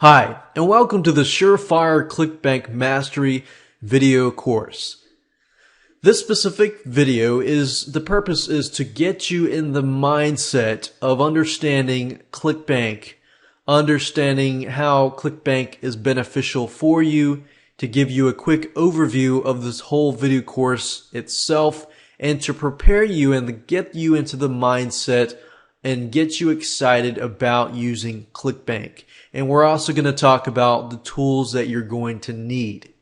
Hi, and welcome to the Surefire Clickbank Mastery video course. This specific video the purpose is to get you in the mindset of understanding Clickbank, understanding how Clickbank is beneficial for you, to give you a quick overview of this whole video course itself, and to prepare you and get you into the mindset and get you excited about using Clickbank. And we're also going to talk about the tools that you're going to need.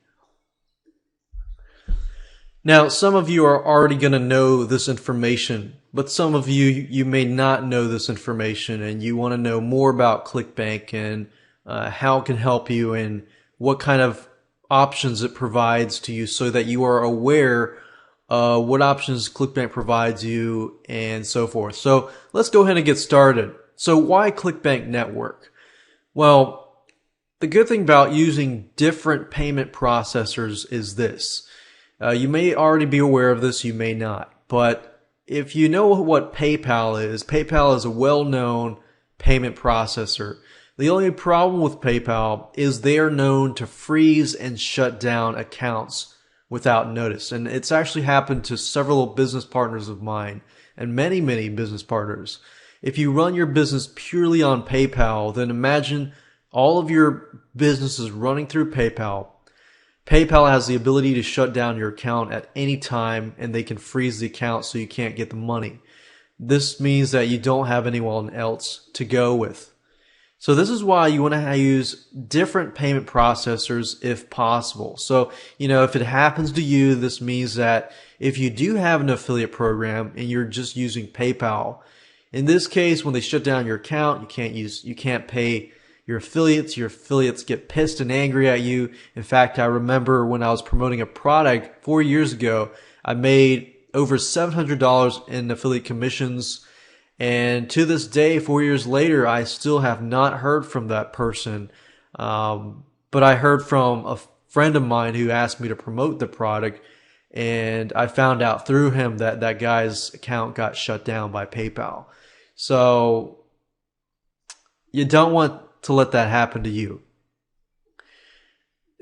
Now, some of you are already going to know this information, but some of you may not know this information and you want to know more about Clickbank and how it can help you and what kind of options it provides to you so that you are aware what options Clickbank provides you and so forth. So let's go ahead and get started. So why Clickbank Network? Well, the good thing about using different payment processors is this. You may already be aware of this, you may not. But if you know what PayPal is a well-known payment processor. The only problem with PayPal is they are known to freeze and shut down accounts without notice. And it's actually happened to several business partners of mine and many business partners. If you run your business purely on PayPal, then imagine all of your businesses running through PayPal. PayPal has the ability to shut down your account at any time and they can freeze the account so you can't get the money. This means that you don't have anyone else to go with. So this is why you want to use different payment processors if possible. So, if it happens to you, this means that if you do have an affiliate program and you're just using PayPal, in this case, when they shut down your account, you can't pay your affiliates get pissed and angry at you. In fact, I remember when I was promoting a product 4 years ago, I made over $700 in affiliate commissions. And to this day, 4 years later, I still have not heard from that person. But I heard from a friend of mine who asked me to promote the product. And I found out through him that that guy's account got shut down by PayPal. So you don't want to let that happen to you.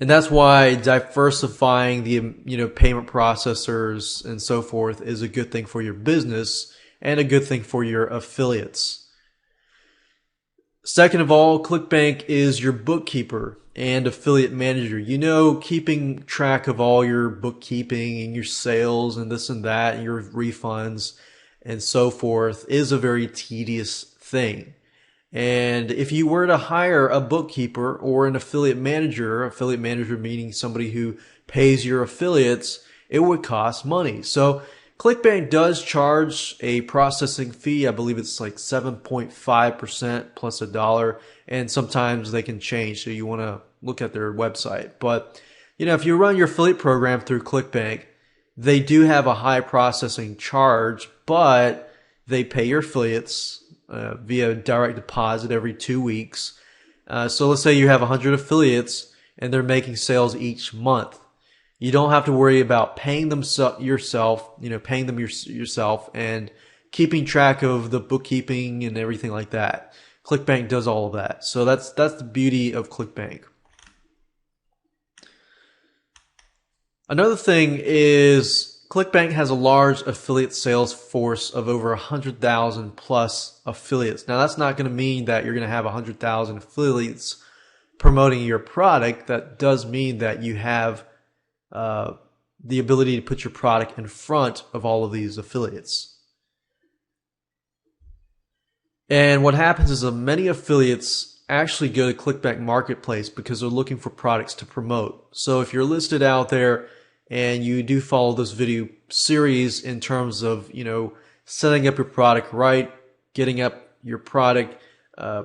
And that's why diversifying the payment processors and so forth is a good thing for your business and a good thing for your affiliates. Second of all, Clickbank is your bookkeeper and affiliate manager. Keeping track of all your bookkeeping and your sales and this and that and your refunds and so forth is a very tedious thing. And if you were to hire a bookkeeper or an affiliate manager meaning somebody who pays your affiliates, it would cost money. So Clickbank does charge a processing fee. I believe it's like 7.5% plus $1, and sometimes they can change, so you want to look at their website. But if you run your affiliate program through Clickbank, they do have a high processing charge, but they pay your affiliates via direct deposit every 2 weeks. So let's say you have 100 affiliates and they're making sales each month. You don't have to worry about paying them yourself and keeping track of the bookkeeping and everything like that. Clickbank does all of that. So that's the beauty of Clickbank. Another thing is Clickbank has a large affiliate sales force of over 100,000 plus affiliates. Now, that's not going to mean that you're going to have 100,000 affiliates promoting your product. That does mean that you have the ability to put your product in front of all of these affiliates. And what happens is that many affiliates actually go to Clickbank Marketplace because they're looking for products to promote. So if you're listed out there and you do follow this video series in terms of, setting up your product right, getting up your product,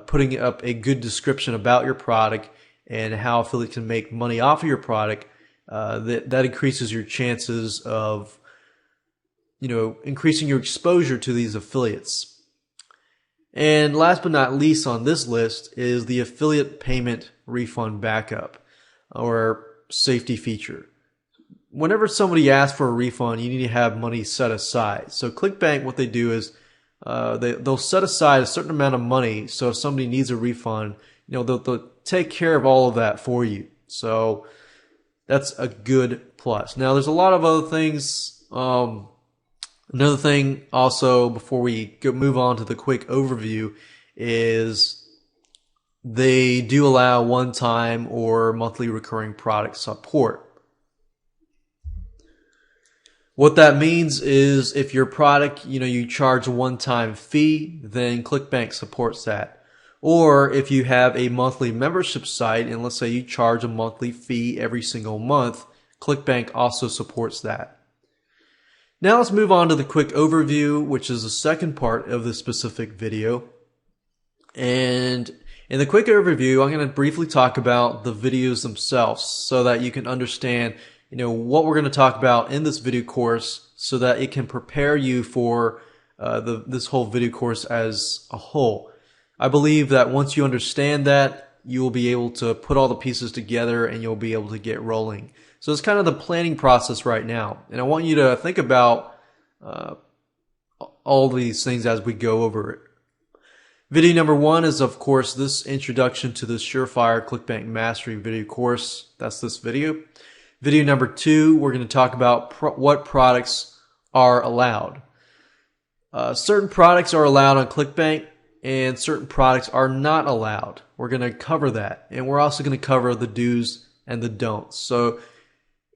putting up a good description about your product and how affiliates can make money off of your product, that increases your chances of, increasing your exposure to these affiliates. And last but not least on this list is the affiliate payment refund backup or safety feature. Whenever somebody asks for a refund, you need to have money set aside. So Clickbank, what they do is they'll set aside a certain amount of money. So if somebody needs a refund, they'll take care of all of that for you. So that's a good plus. Now, there's a lot of other things. Another thing also before we move on to the quick overview is they do allow one-time or monthly recurring product support. What that means is if your product, you charge a one-time fee, then Clickbank supports that. Or if you have a monthly membership site and let's say you charge a monthly fee every single month, Clickbank also supports that. Now let's move on to the quick overview, which is the second part of this specific video. And in the quick overview, I'm going to briefly talk about the videos themselves so that you can understand, what we're going to talk about in this video course so that it can prepare you for this whole video course as a whole. I believe that once you understand that, you will be able to put all the pieces together and you'll be able to get rolling. So it's kind of the planning process right now. And I want you to think about all these things as we go over it. Video number 1 is, of course, this introduction to the Surefire Clickbank Mastery video course. That's this video. Video number 2, we're going to talk about what products are allowed. Certain products are allowed on Clickbank and certain products are not allowed. We're going to cover that. And we're also going to cover the do's and the don'ts. So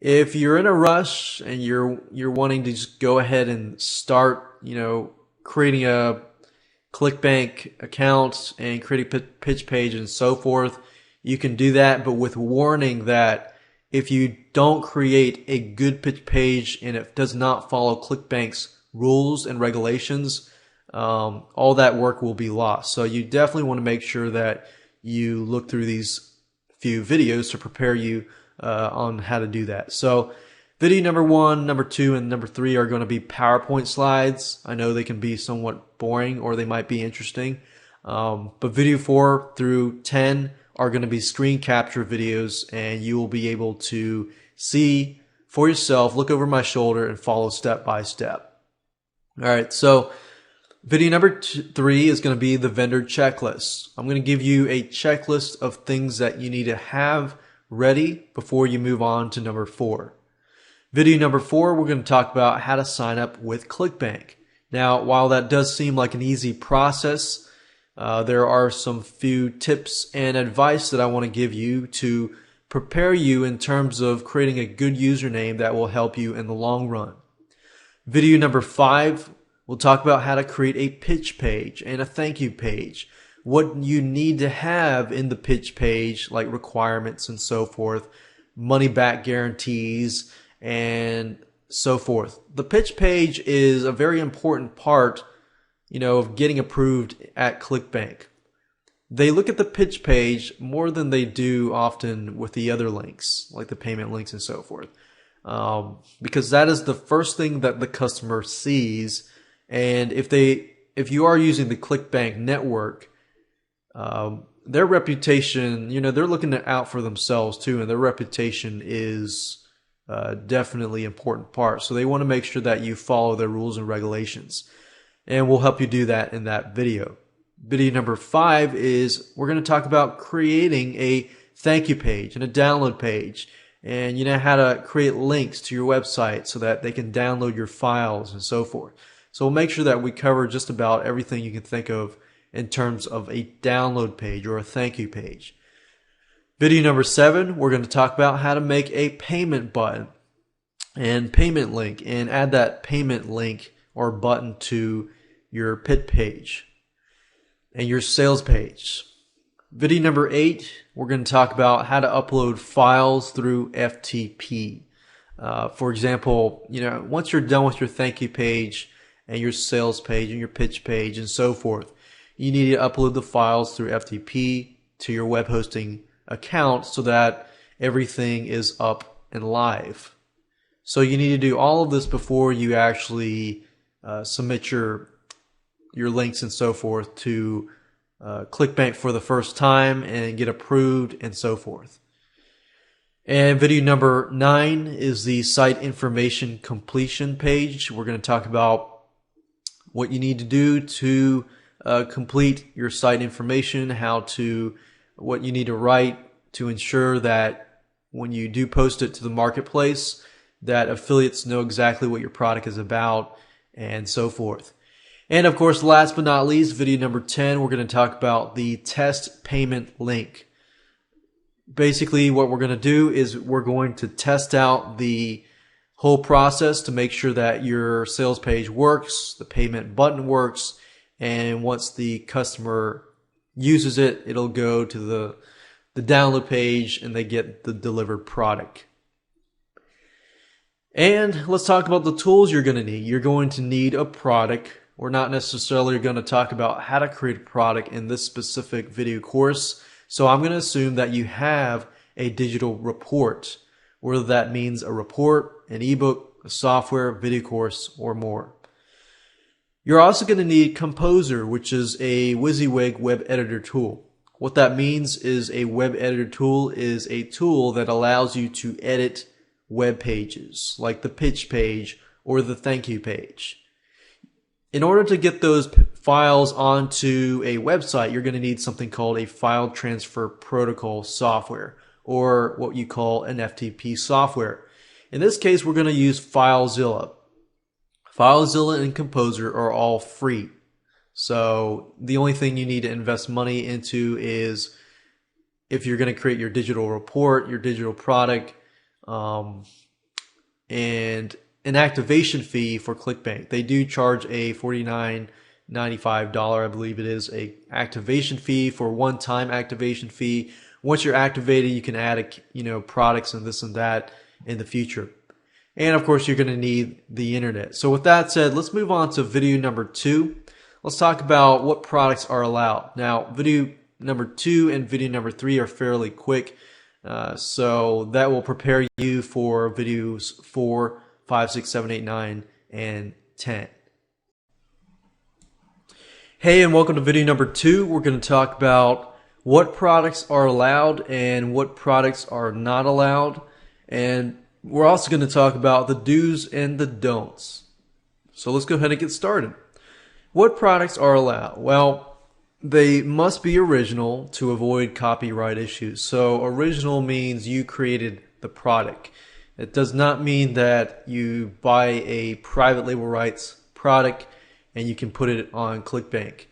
if you're in a rush and you're wanting to just go ahead and start, creating a Clickbank account and create a pitch page and so forth, you can do that, but with warning that if you don't create a good pitch page and it does not follow Clickbank's rules and regulations, all that work will be lost. So you definitely want to make sure that you look through these few videos to prepare you on how to do that. So video number 1, number 2, and number 3 are going to be PowerPoint slides. I know they can be somewhat boring or they might be interesting. But video 4 through 10 are going to be screen capture videos and you will be able to see for yourself, look over my shoulder and follow step by step. All right, so video number 3 is going to be the vendor checklist. I'm going to give you a checklist of things that you need to have ready before you move on to number 4. Video number 4, we're going to talk about how to sign up with Clickbank. Now, while that does seem like an easy process, there are some few tips and advice that I want to give you to prepare you in terms of creating a good username that will help you in the long run. Video number 5, we'll talk about how to create a pitch page and a thank you page. What you need to have in the pitch page, like requirements and so forth, money back guarantees, and so forth. The pitch page is a very important part, of getting approved at Clickbank. They look at the pitch page more than they do often with the other links, like the payment links and so forth. Because that is the first thing that the customer sees. And if you are using the Clickbank network, their reputation, they're looking out for themselves too, and their reputation is definitely an important part. So they want to make sure that you follow their rules and regulations. And we'll help you do that in that video. Video number 5 is we're going to talk about creating a thank you page and a download page. And how to create links to your website so that they can download your files and so forth. So we'll make sure that we cover just about everything you can think of in terms of a download page or a thank you page. Video number 7, we're going to talk about how to make a payment button and payment link and add that payment link or button to your pitch page and your sales page. Video number 8, we're going to talk about how to upload files through FTP. For example, once you're done with your thank you page and your sales page and your pitch page and so forth, you need to upload the files through FTP to your web hosting account so that everything is up and live. So you need to do all of this before you actually submit your links and so forth to Clickbank for the first time and get approved and so forth. And video number 9 is the site information completion page. We're going to talk about what you need to do to complete your site information, how to what you need to write to ensure that when you do post it to the marketplace, that affiliates know exactly what your product is about and so forth. And of course, last but not least, video number 10, we're going to talk about the test payment link. Basically, what we're going to do is we're going to test out the whole process to make sure that your sales page works, the payment button works, and once the customer uses it, it'll go to the download page and they get the delivered product. And let's talk about the tools you're going to need. You're going to need a product. We're not necessarily going to talk about how to create a product in this specific video course. So I'm going to assume that you have a digital report, whether that means a report, an ebook, a software, video course, or more. You're also going to need Composer, which is a WYSIWYG web editor tool. What that means is a web editor tool is a tool that allows you to edit web pages, like the pitch page or the thank you page. In order to get those files onto a website, you're going to need something called a file transfer protocol software, or what you call an FTP software. In this case, we're going to use FileZilla. FileZilla and Composer are all free. So the only thing you need to invest money into is if you're going to create your digital report, your digital product, and an activation fee for Clickbank. They do charge a $49.95, I believe it is, a activation fee for one-time activation fee. Once you're activated, you can add products and this and that in the future. And of course, you're going to need the internet. So with that said, let's move on to video number 2. Let's talk about what products are allowed. Now, video number 2 and video number 3 are fairly quick. So that will prepare you for videos 4, 5, 6, 7, 8, 9, and 10. Hey, and welcome to video number 2. We're going to talk about what products are allowed and what products are not allowed. And we're also going to talk about the do's and the don'ts. So let's go ahead and get started. What products are allowed? Well, they must be original to avoid copyright issues. So original means you created the product. It does not mean that you buy a private label rights product and you can put it on Clickbank.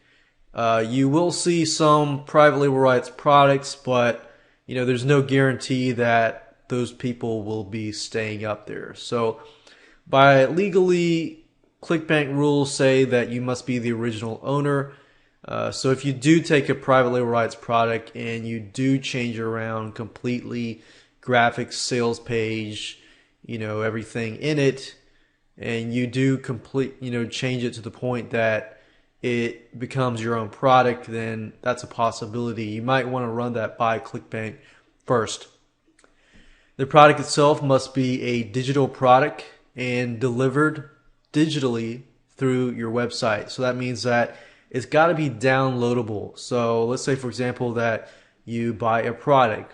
You will see some private label rights products, but there's no guarantee that those people will be staying up there. So by legally, Clickbank rules say that you must be the original owner. So if you do take a private label rights product and you do change it around completely, graphics, sales page, everything in it, and you do change it to the point that it becomes your own product, then that's a possibility. You might want to run that by Clickbank first. The product itself must be a digital product and delivered digitally through your website. So that means that it's got to be downloadable. So let's say, for example, that you buy a product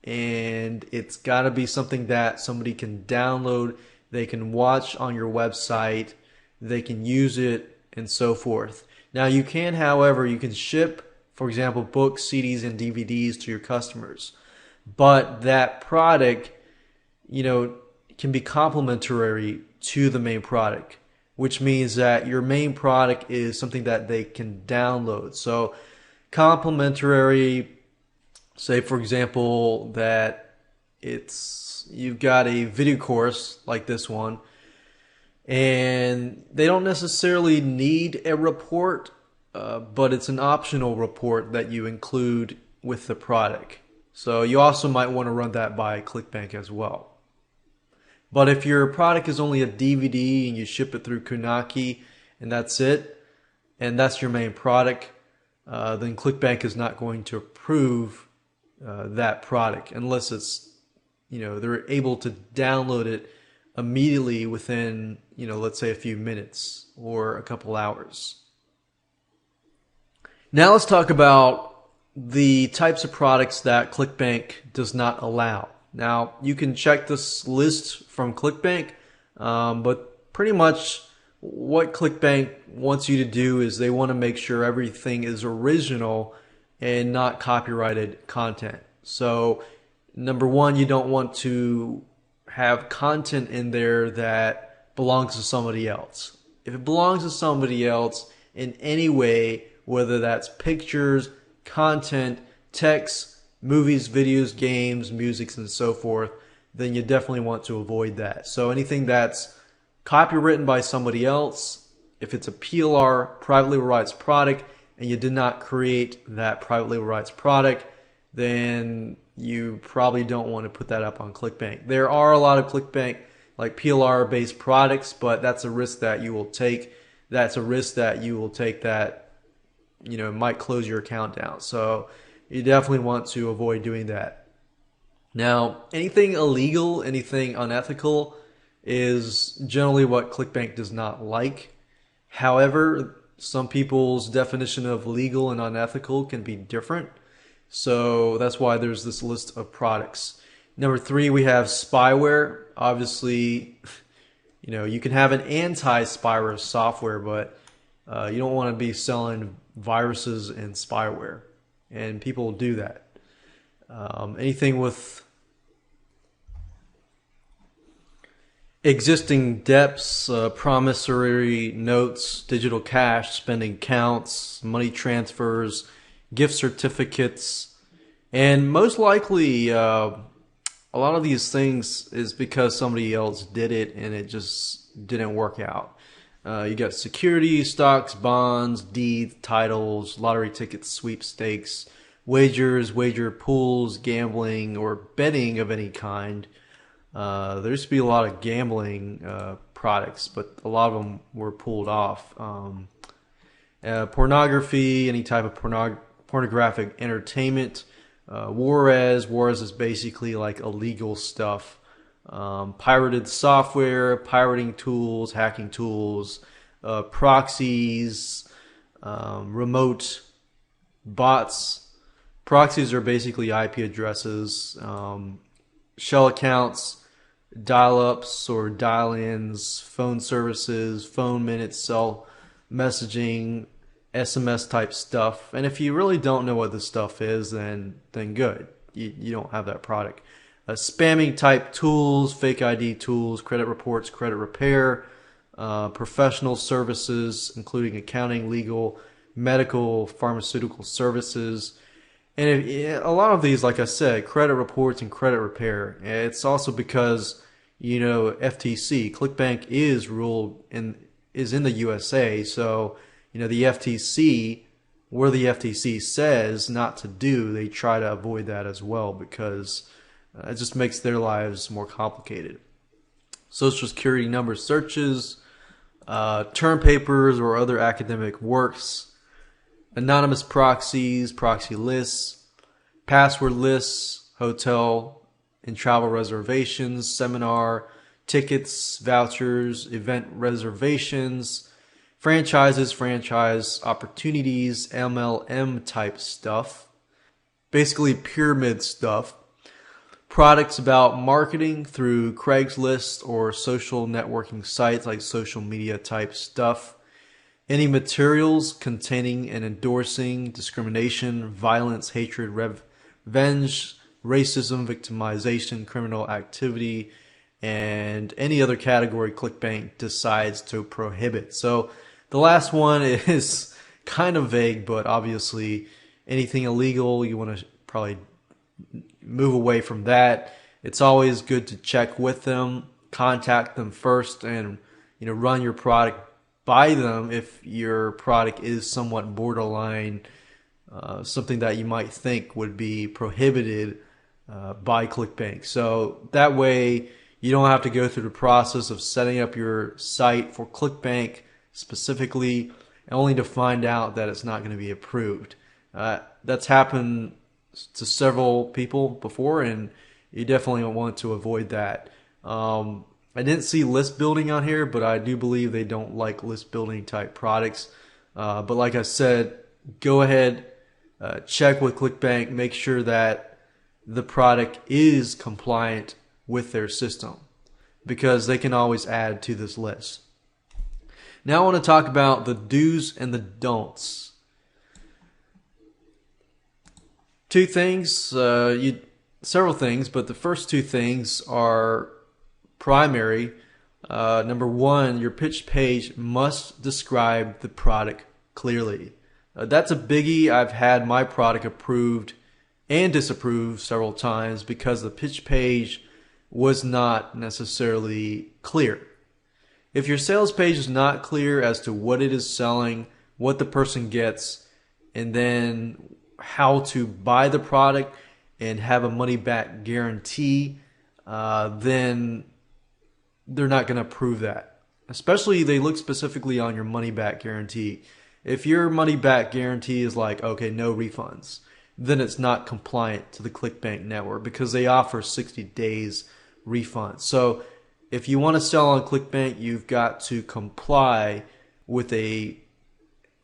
and it's got to be something that somebody can download, they can watch on your website, they can use it, and so forth. Now you can, however, you can ship, for example, books, CDs, and DVDs to your customers. But that product, can be complementary to the main product, which means that your main product is something that they can download. So complementary, say for example that you've got a video course like this one, and they don't necessarily need a report, but it's an optional report that you include with the product. So you also might want to run that by Clickbank as well. But if your product is only a DVD and you ship it through Kunaki and that's it, and that's your main product, then Clickbank is not going to approve that product unless it's, they're able to download it immediately within, let's say a few minutes or a couple hours. Now let's talk about the types of products that Clickbank does not allow. Now, you can check this list from Clickbank, but pretty much what Clickbank wants you to do is they want to make sure everything is original and not copyrighted content. So, number one, you don't want to have content in there that belongs to somebody else. If it belongs to somebody else in any way, whether that's pictures, content, text, movies, videos, games, music, and so forth, then you definitely want to avoid that. So anything that's copywritten by somebody else, if it's a PLR, privately rights product, and you did not create that privately rights product, then you probably don't want to put that up on Clickbank. There are a lot of Clickbank like PLR based products, but that's a risk that you will take. That's a risk that you will take that, might close your account down. So you definitely want to avoid doing that. Now, anything illegal, anything unethical is generally what Clickbank does not like. However, some people's definition of legal and unethical can be different. So that's why there's this list of products. Number 3, we have spyware. Obviously, you can have an anti-spyware software, but you don't want to be selling viruses and spyware. And people do that. Anything with existing debts, promissory notes, digital cash, spending counts, money transfers, gift certificates, and most likely a lot of these things is because somebody else did it and it just didn't work out. You got securities, stocks, bonds, deeds, titles, lottery tickets, sweepstakes, wagers, wager pools, gambling, or betting of any kind. There used to be a lot of gambling products, but a lot of them were pulled off. Pornography, any type of pornographic entertainment. Juarez is basically like illegal stuff. Pirated software, pirating tools, hacking tools, proxies, remote bots. Proxies are basically IP addresses, shell accounts, dial-ups or dial-ins, phone services, phone minutes, cell messaging, SMS type stuff. And if you really don't know what this stuff is, then good. You don't have that product. Spamming type tools, fake ID tools, credit reports, credit repair, professional services, including accounting, legal, medical, pharmaceutical services. And a lot of these, like I said, credit reports and credit repair. It's also because, FTC, Clickbank is in the USA. So, the FTC, where the FTC says not to do, they try to avoid that as well because it just makes their lives more complicated. Social security number searches, term papers or other academic works, anonymous proxies, proxy lists, password lists, hotel and travel reservations, seminar tickets, vouchers, event reservations, franchises, franchise opportunities, MLM type stuff, basically pyramid stuff, products about marketing through Craigslist or social networking sites like social media type stuff, any materials containing and endorsing discrimination, violence, hatred, revenge, racism, victimization, criminal activity, and any other category Clickbank decides to prohibit. So the last one is kind of vague, but obviously anything illegal, you want to probably move away from that. It's always good to check with them, contact them first, and run your product by them if your product is somewhat borderline, something that you might think would be prohibited by Clickbank. So that way you don't have to go through the process of setting up your site for Clickbank specifically, only to find out that it's not going to be approved. That's happened to several people before, and you definitely want to avoid that. I didn't see list building on here, but I do believe they don't like list building type products. But like I said, go ahead, check with Clickbank, make sure that the product is compliant with their system, because they can always add to this list. Now I want to talk about the do's and the don'ts. Two things, several things, but the first two things are primary. Number one, your pitch page must describe the product clearly. That's a biggie. I've had my product approved and disapproved several times because the pitch page was not necessarily clear. If your sales page is not clear as to what it is selling, what the person gets, and then how to buy the product and have a money back guarantee, then they're not going to approve that. Especially they look specifically on your money back guarantee. If your money back guarantee is like, okay, no refunds, then it's not compliant to the Clickbank network because they offer 60 days refund. So if you want to sell on Clickbank, you've got to comply with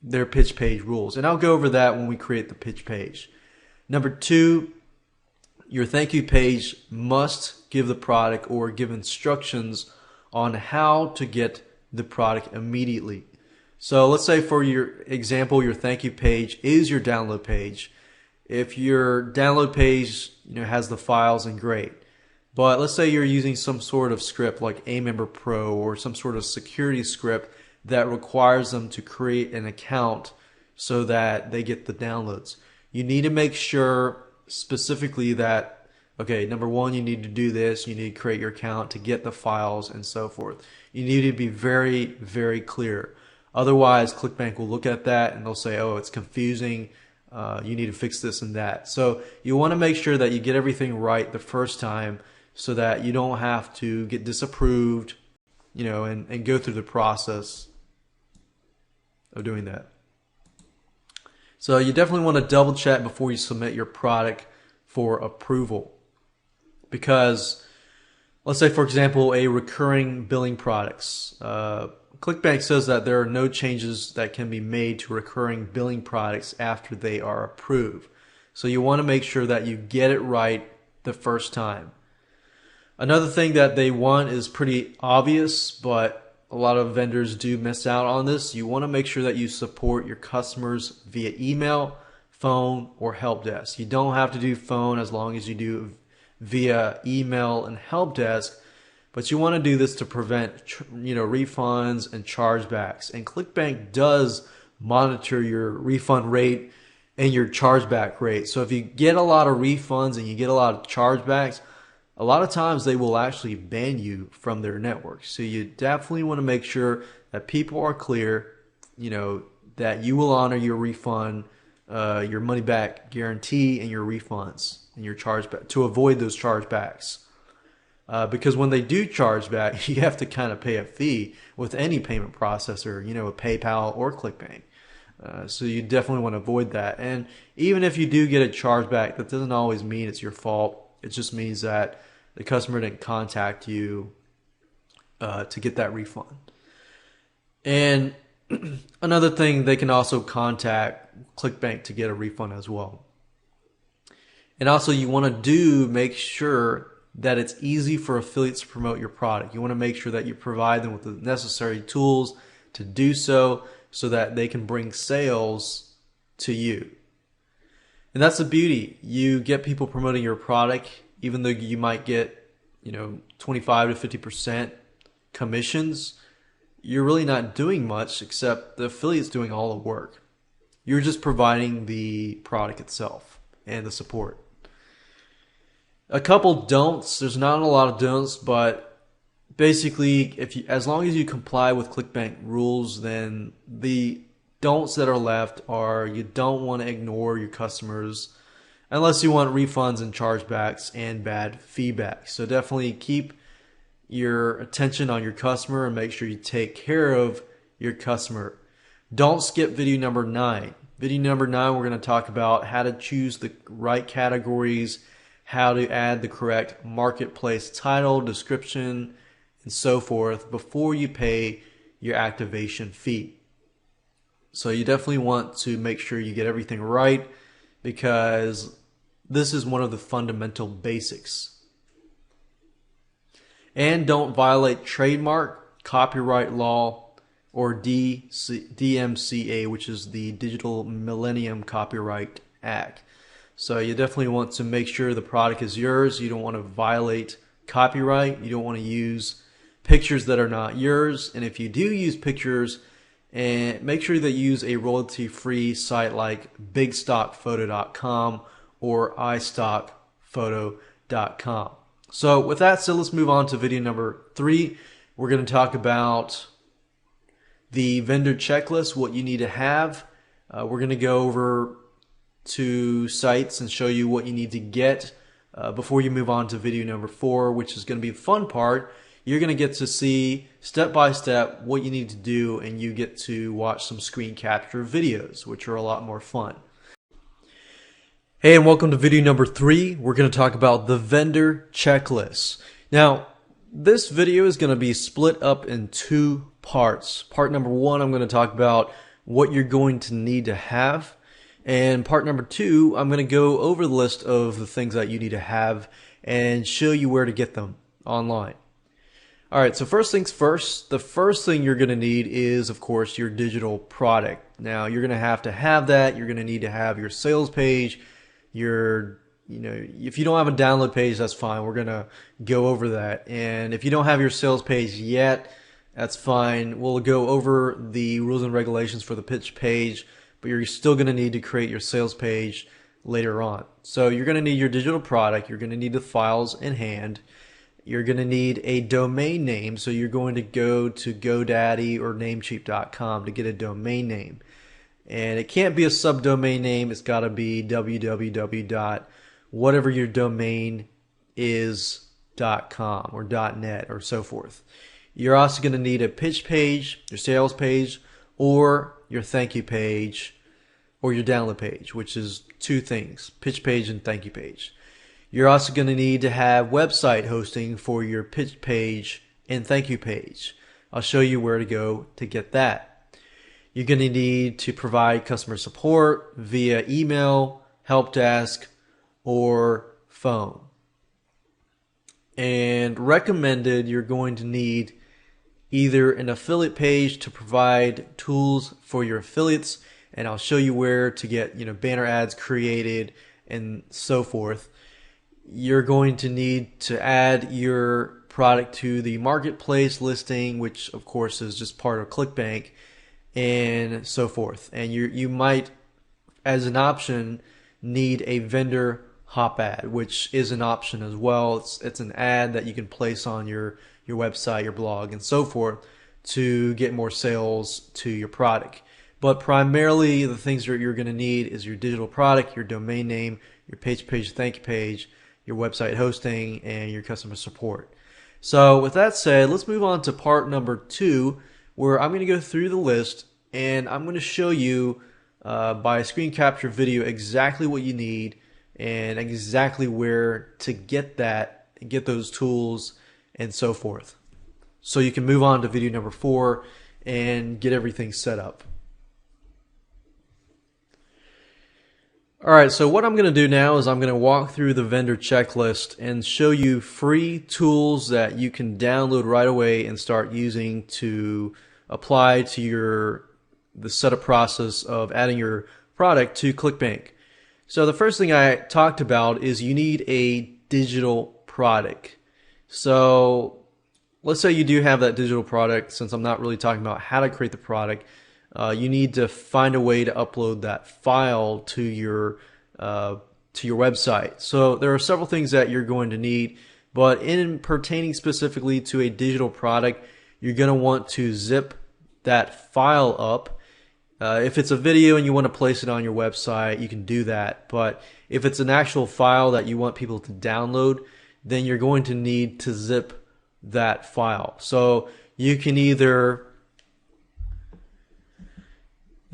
their pitch page rules. And I'll go over that when we create the pitch page. Number two, your thank you page must give the product or give instructions on how to get the product immediately. So let's say for your example, your thank you page is your download page. If your download page has the files, and great. But let's say you're using some sort of script like Amember Pro or some sort of security script that requires them to create an account so that they get the downloads. You need to make sure specifically that, okay, number one, you need to do this. You need to create your account to get the files and so forth. You need to be very, very clear. Otherwise, Clickbank will look at that and they'll say, oh, it's confusing. You need to fix this and that. So you want to make sure that you get everything right the first time so that you don't have to get disapproved, and go through the process of doing that. So you definitely want to double check before you submit your product for approval. Because let's say, for example, a recurring billing products. Clickbank says that there are no changes that can be made to recurring billing products after they are approved. So you want to make sure that you get it right the first time. Another thing that they want is pretty obvious, but a lot of vendors do miss out on this. You want to make sure that you support your customers via email, phone, or help desk. You don't have to do phone as long as you do via email and help desk, but you want to do this to prevent refunds and chargebacks. And Clickbank does monitor your refund rate and your chargeback rate. So if you get a lot of refunds and you get a lot of chargebacks, a lot of times they will actually ban you from their network. So you definitely want to make sure that people are clear, that you will honor your refund, your money back guarantee, and your refunds and your chargeback to avoid those chargebacks. Because when they do charge back, you have to kind of pay a fee with any payment processor, a PayPal or Clickbank. So you definitely want to avoid that. And even if you do get a chargeback, that doesn't always mean it's your fault. It just means that the customer didn't contact you to get that refund. And another thing, they can also contact Clickbank to get a refund as well. And also you want to make sure that it's easy for affiliates to promote your product. You want to make sure that you provide them with the necessary tools to do so that they can bring sales to you. And that's the beauty. You get people promoting your product, even though you might get, 25 to 50% commissions, you're really not doing much except the affiliate's doing all the work. You're just providing the product itself and the support. A couple don'ts. There's not a lot of don'ts, but basically, as long as you comply with Clickbank rules, then the don'ts that are left are you don't want to ignore your customers unless you want refunds and chargebacks and bad feedback. So definitely keep your attention on your customer and make sure you take care of your customer. Don't skip video number 9. Video number 9, we're going to talk about how to choose the right categories, how to add the correct marketplace title, description, and so forth before you pay your activation fee. So you definitely want to make sure you get everything right because this is one of the fundamental basics. And don't violate trademark, copyright law, or DMCA, which is the Digital Millennium Copyright Act. So you definitely want to make sure the product is yours. You don't want to violate copyright. You don't want to use pictures that are not yours. And if you do use pictures, and make sure that you use a royalty-free site like bigstockphoto.com or iStockPhoto.com. So with that said, let's move on to video number 3. We're going to talk about the vendor checklist, what you need to have. We're going to go over to sites and show you what you need to get before you move on to video number 4, which is going to be the fun part. You're going to get to see step by step what you need to do, and you get to watch some screen capture videos, which are a lot more fun. Hey, and welcome to video number 3. We're going to talk about the vendor checklist. Now, this video is going to be split up in 2 parts. Part number 1, I'm going to talk about what you're going to need to have. And part number 2, I'm going to go over the list of the things that you need to have and show you where to get them online. Alright, so first things first, the first thing you're going to need is, of course, your digital product. Now, you're going to have that. You're going to need to have your sales page, if you don't have a download page, that's fine. We're going to go over that. And if you don't have your sales page yet, that's fine. We'll go over the rules and regulations for the pitch page, but you're still going to need to create your sales page later on. So you're going to need your digital product. You're going to need the files in hand. You're going to need a domain name, so you're going to go to GoDaddy or Namecheap.com to get a domain name. And it can't be a subdomain name. It's got to be whatever your domain is.com or .net or so forth. You're also going to need a pitch page, your sales page, or your thank you page, or your download page, which is 2 things, pitch page and thank you page. You're also going to need to have website hosting for your pitch page and thank you page. I'll show you where to go to get that. You're going to need to provide customer support via email, help desk, or phone. And recommended, you're going to need either an affiliate page to provide tools for your affiliates, and I'll show you where to get banner ads created and so forth. You're going to need to add your product to the marketplace listing, which of course is just part of Clickbank, and so forth. And you might, as an option, need a vendor hop ad, which is an option as well. It's an ad that you can place on your website, your blog, and so forth to get more sales to your product. But primarily, the things that you're going to need is your digital product, your domain name, your page, thank you page, your website hosting, and your customer support. So with that said, let's move on to part number 2, where I'm going to go through the list and I'm going to show you by a screen capture video exactly what you need and exactly where to get those tools and so forth. So you can move on to video number 4 and get everything set up. Alright, so what I'm going to do now is I'm going to walk through the vendor checklist and show you free tools that you can download right away and start using to apply to the setup process of adding your product to Clickbank. So the first thing I talked about is you need a digital product. So let's say you do have that digital product. Since I'm not really talking about how to create the product, you need to find a way to upload that file to your website. So there are several things that you're going to need, but in pertaining specifically to a digital product, you're going to want to zip that file up. If it's a video and you want to place it on your website, you can do that. But if it's an actual file that you want people to download, then you're going to need to zip that file. So you can either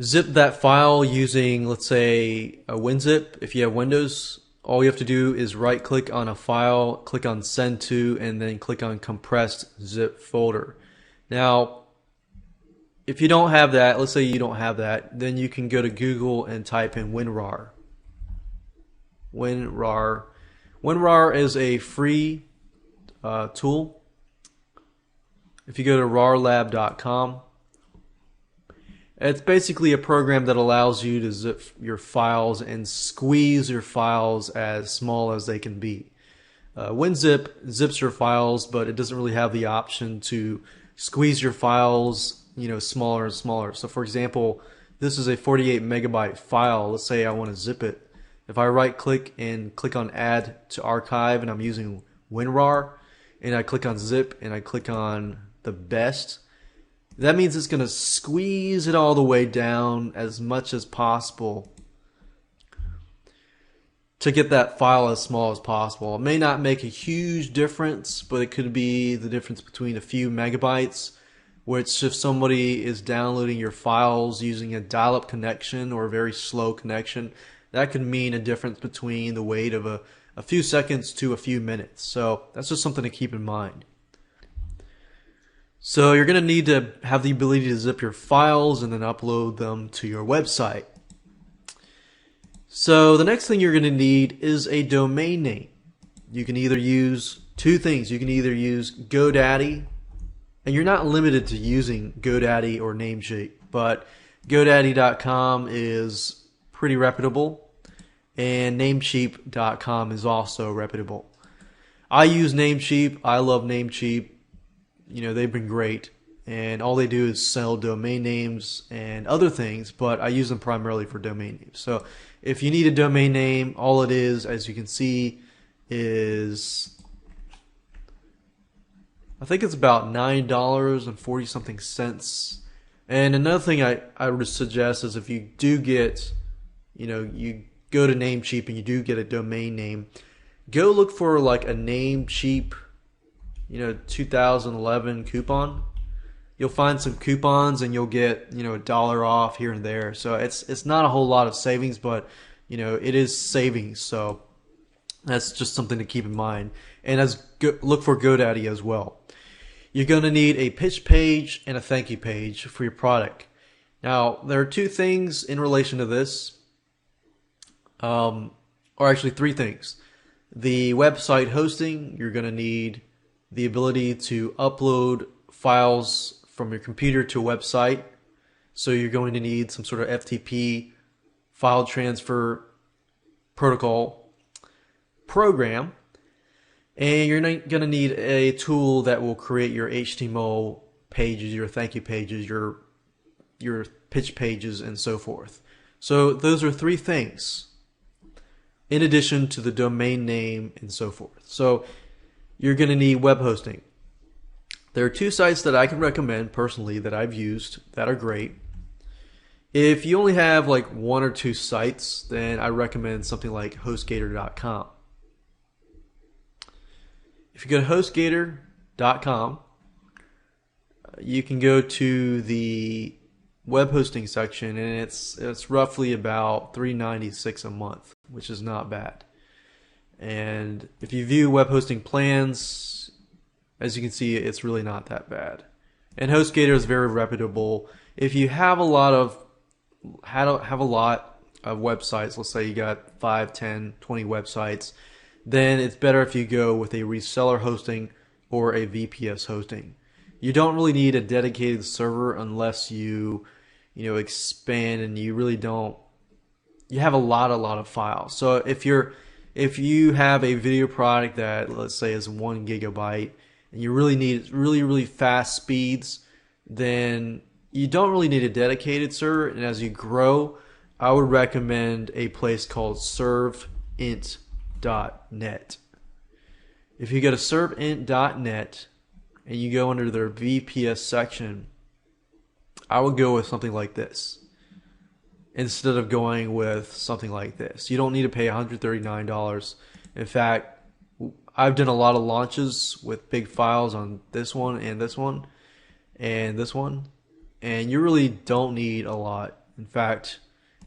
zip that file using, let's say, a WinZip. If you have Windows, all you have to do is right click on a file, click on send to, and then click on compressed zip folder. Now, if you don't have that, let's say you don't have that, then you can go to Google and type in WinRAR. WinRAR is a free tool. If you go to rarlab.com, It's basically a program that allows you to zip your files and squeeze your files as small as they can be. WinZip zips your files, but it doesn't really have the option to squeeze your files, smaller and smaller. So for example, this is a 48 megabyte file. Let's say I want to zip it. If I right click and click on add to archive, and I'm using WinRAR, and I click on zip and I click on the best, that means it's going to squeeze it all the way down as much as possible to get that file as small as possible. It may not make a huge difference, but it could be the difference between a few megabytes, which if somebody is downloading your files using a dial-up connection or a very slow connection, that could mean a difference between the wait of a few seconds to a few minutes. So that's just something to keep in mind. So you're going to need to have the ability to zip your files and then upload them to your website. So the next thing you're going to need is a domain name. You can either use two things. You can either use GoDaddy, and you're not limited to using GoDaddy or Namecheap, but GoDaddy.com is pretty reputable, and Namecheap.com is also reputable. I use Namecheap. I love Namecheap. They've been great, and all they do is sell domain names and other things, but I use them primarily for domain names. So if you need a domain name, all it is, as you can see, is I think it's about $9.40 something cents. And another thing I would suggest is if you do get, you go to Namecheap and you do get a domain name, go look for like a Namecheap 2011 coupon. You'll find some coupons and you'll get $1 off here and there. So it's not a whole lot of savings, but it is savings. So that's just something to keep in mind. And look for GoDaddy as well. You're going to need a pitch page and a thank you page for your product. Now there are two things in relation to this, or actually three things. The website hosting, you're going to need the ability to upload files from your computer to a website. So you're going to need some sort of FTP file transfer protocol program. And you're going to need a tool that will create your HTML pages, your thank you pages, your pitch pages, and so forth. So those are three things in addition to the domain name and so forth. So you're going to need web hosting. There are two sites that I can recommend personally that I've used that are great. If you only have like one or two sites, then I recommend something like HostGator.com. If you go to HostGator.com, you can go to the web hosting section, and it's roughly about $3.96 a month, which is not bad. And if you view web hosting plans, as you can see, it's really not that bad. And HostGator is very reputable. If you have a lot of websites, let's say you got 5, 10, 20 websites, then it's better if you go with a reseller hosting or a VPS hosting. You don't really need a dedicated server unless you expand and you really don't. You have a lot of files. So if you have a video product that, let's say, is 1 gigabyte and you really need really fast speeds, then you don't really need a dedicated server. And as you grow, I would recommend a place called serveint.net. If you go to serveint.net and you go under their VPS section, I would go with something like this instead of going with something like this. You don't need to pay $139. In fact, I've done a lot of launches with big files on this one and this one and this one, and you really don't need a lot. In fact,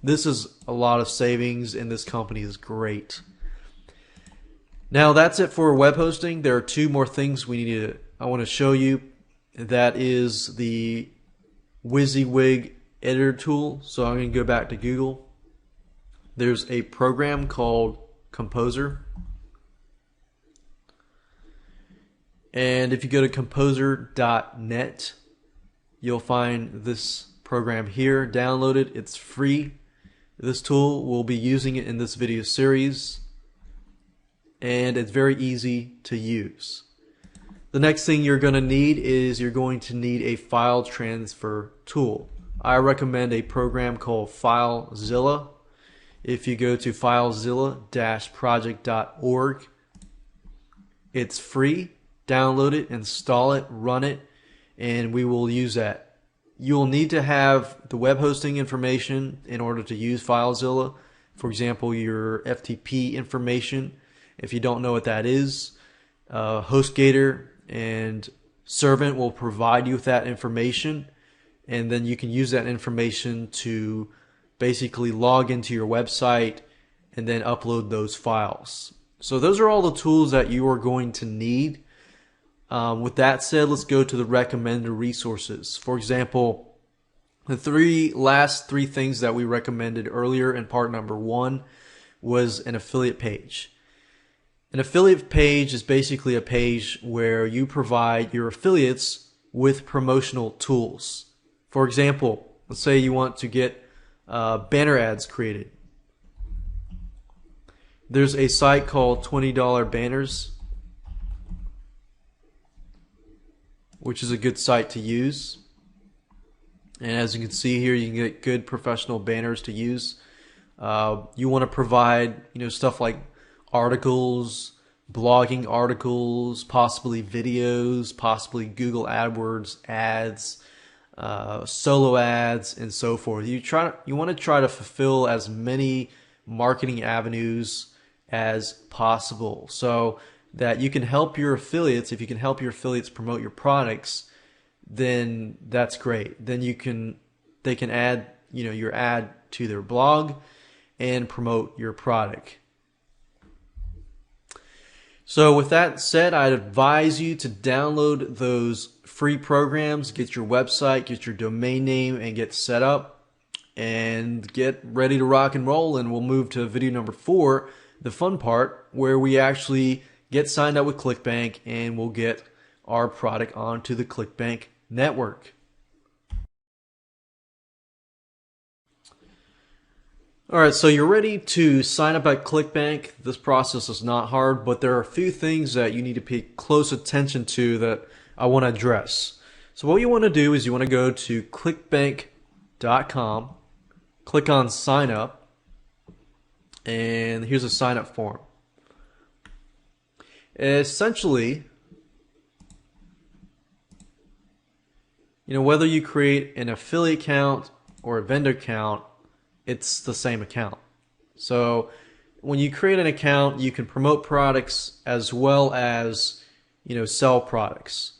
this is a lot of savings, and this company is great. Now that's it for web hosting. There are two more things I want to show you. That is the WYSIWYG editor tool. So I'm going to go back to Google. There's a program called Composer. And if you go to composer.net, you'll find this program here, download it. It's free. This tool, we'll be using it in this video series, and it's very easy to use. The next thing you're going to need is you're going to need a file transfer tool. I recommend a program called FileZilla. If you go to filezilla-project.org, it's free. Download it, install it, run it, and we will use that. You'll need to have the web hosting information in order to use FileZilla. For example, your FTP information. If you don't know what that is, HostGator and Servant will provide you with that information, and then you can use that information to basically log into your website and then upload those files. So those are all the tools that you are going to need. With that said, let's go to the recommended resources. For example, the last three things that we recommended earlier in part number 1 was an affiliate page. An affiliate page is basically a page where you provide your affiliates with promotional tools. For example, let's say you want to get banner ads created. There's a site called $20 Banners, which is a good site to use. And as you can see here, you can get good professional banners to use. You want to provide, stuff like articles, blogging articles, possibly videos, possibly Google AdWords ads, solo ads, and so forth. You want to try to fulfill as many marketing avenues as possible, so that you can help your affiliates. If you can help your affiliates promote your products, then that's great. Then they can add your ad to their blog and promote your product. So with that said, I'd advise you to download those free programs, get your website, get your domain name, and get set up and get ready to rock and roll. And we'll move to video number 4, the fun part, where we actually get signed up with Clickbank and we'll get our product onto the Clickbank network. Alright, so you're ready to sign up at Clickbank. This process is not hard, but there are a few things that you need to pay close attention to that I want to address. So what you want to do is you want to go to clickbank.com, click on sign up, and here's a sign up form. Essentially, whether you create an affiliate account or a vendor account, it's the same account. So when you create an account, you can promote products as well as sell products.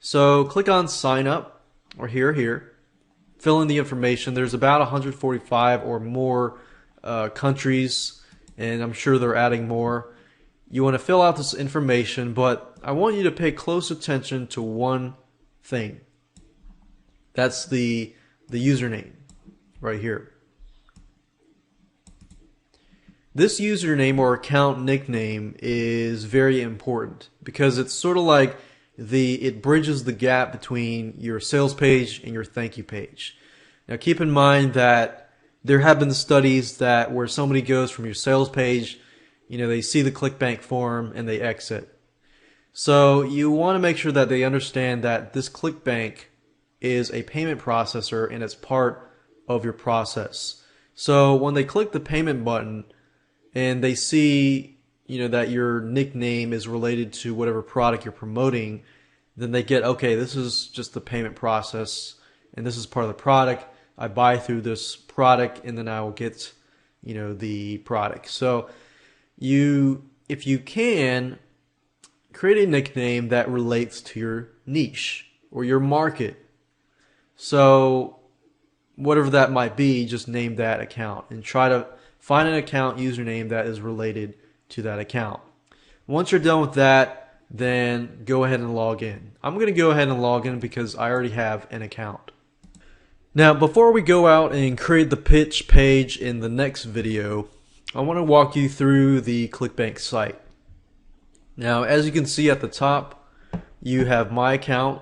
So click on sign up, or here, fill in the information. There's about 145 or more countries, and I'm sure they're adding more. You want to fill out this information, but I want you to pay close attention to one thing. That's the username right here. This username or account nickname is very important because it's sort of like it bridges the gap between your sales page and your thank you page. Now keep in mind that there have been studies that where somebody goes from your sales page, they see the Clickbank form and they exit. So you want to make sure that they understand that this Clickbank is a payment processor and it's part of your process. So when they click the payment button and they see that your nickname is related to whatever product you're promoting, then they get, okay, this is just the payment process and this is part of the product. I buy through this product and then I will get the product. So if you can, create a nickname that relates to your niche or your market. So whatever that might be, just name that account and try to find an account username that is related to that account. Once you're done with that, then go ahead and log in. I'm going to go ahead and log in because I already have an account. Now, before we go out and create the pitch page in the next video, I want to walk you through the Clickbank site. Now, as you can see at the top, you have my account.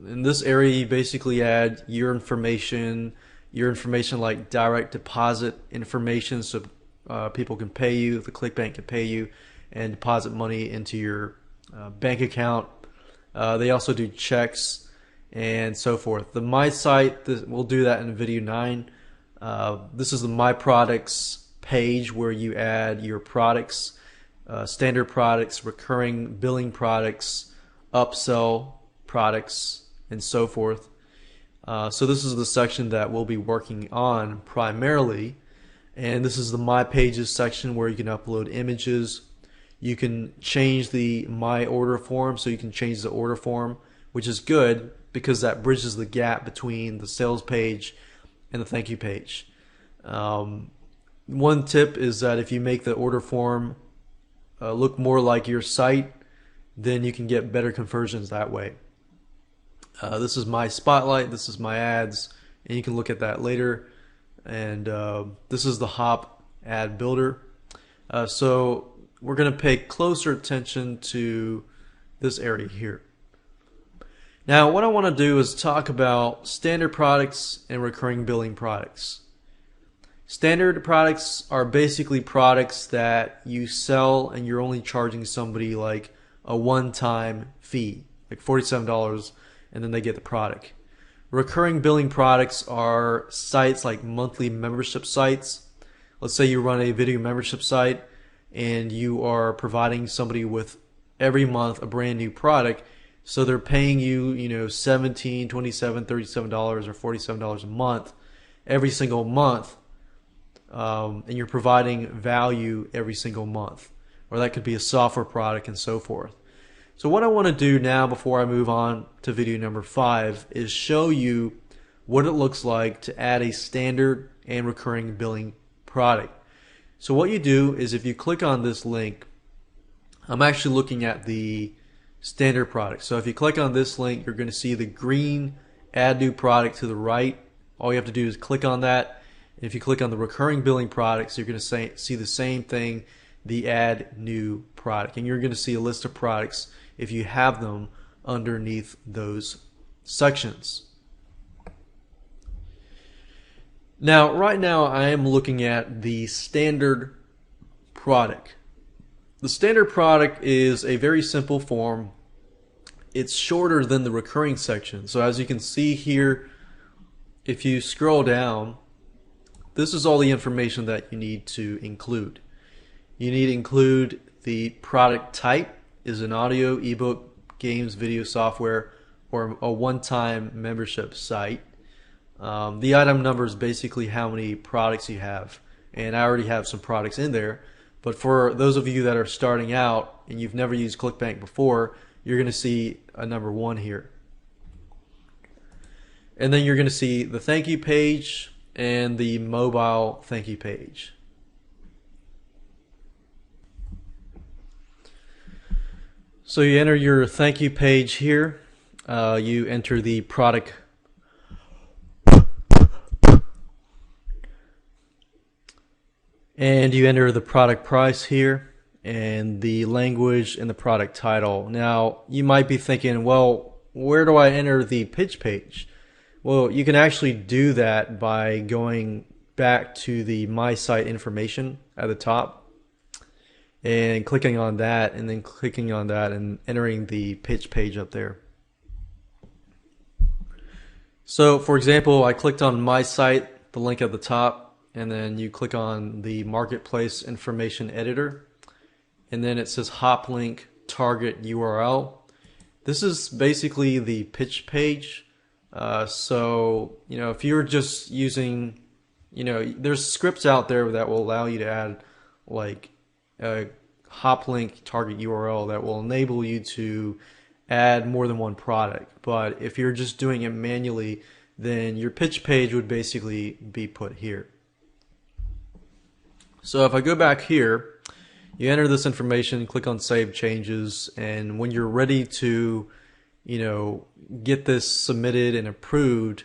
in this area, you basically add your information like direct deposit information, so people can pay you, the Clickbank can pay you, and deposit money into your bank account. They also do checks and so forth. The My Site, we'll do that in video 9. This is the My Products page where you add your products, standard products, recurring billing products, upsell products, and so forth. So this is the section that we'll be working on primarily, and this is the My Pages section where you can upload images. You can change the My Order form, so you can change the order form, which is good because that bridges the gap between the sales page and the thank you page. One tip is that if you make the order form look more like your site, then you can get better conversions that way. This is my spotlight, this is my ads, and you can look at that later. And this is the Hop ad builder. So we're going to pay closer attention to this area here. Now what I want to do is talk about standard products and recurring billing products. Standard products are basically products that you sell and you're only charging somebody like a one-time fee, like $47, and then they get the product. Recurring billing products are sites like monthly membership sites. Let's say you run a video membership site and you are providing somebody with every month a brand new product, so they're paying you, $17, $27, $37 or $47 a month every single month, and you're providing value every single month, or that could be a software product and so forth. So what I want to do now before I move on to video number 5 is show you what it looks like to add a standard and recurring billing product. So what you do is if you click on this link, I'm actually looking at the standard product. So if you click on this link, you're going to see the green add new product to the right. All you have to do is click on that. And if you click on the recurring billing products, you're going to see the same thing, the add new product. And you're going to see a list of products if you have them underneath those sections. Now, right now I am looking at the standard product. The standard product is a very simple form. It's shorter than the recurring section. So as you can see here, if you scroll down, this is all the information that you need to include. You need to include the product type. Is an audio, ebook, games, video, software, or a one-time membership site. The item number is basically how many products you have, and I already have some products in there. But for those of you that are starting out and you've never used Clickbank before, you're going to see a number 1 here. And then you're going to see the thank you page and the mobile thank you page. So you enter your thank you page here. You enter the product and you enter the product price here and the language and the product title. Now you might be thinking, well, where do I enter the pitch page? Well, you can actually do that by going back to the My Site information at the top and clicking on that, and then clicking on that and entering the pitch page up there. So for example, I clicked on My Site, the link at the top, and then you click on the marketplace information editor, and then it says hop link target URL. This is basically the pitch page. So if you're just using, there's scripts out there that will allow you to add like a hop link target URL that will enable you to add more than one product. But if you're just doing it manually, then your pitch page would basically be put here. So if I go back here, you enter this information, click on Save Changes, and when you're ready to get this submitted and approved,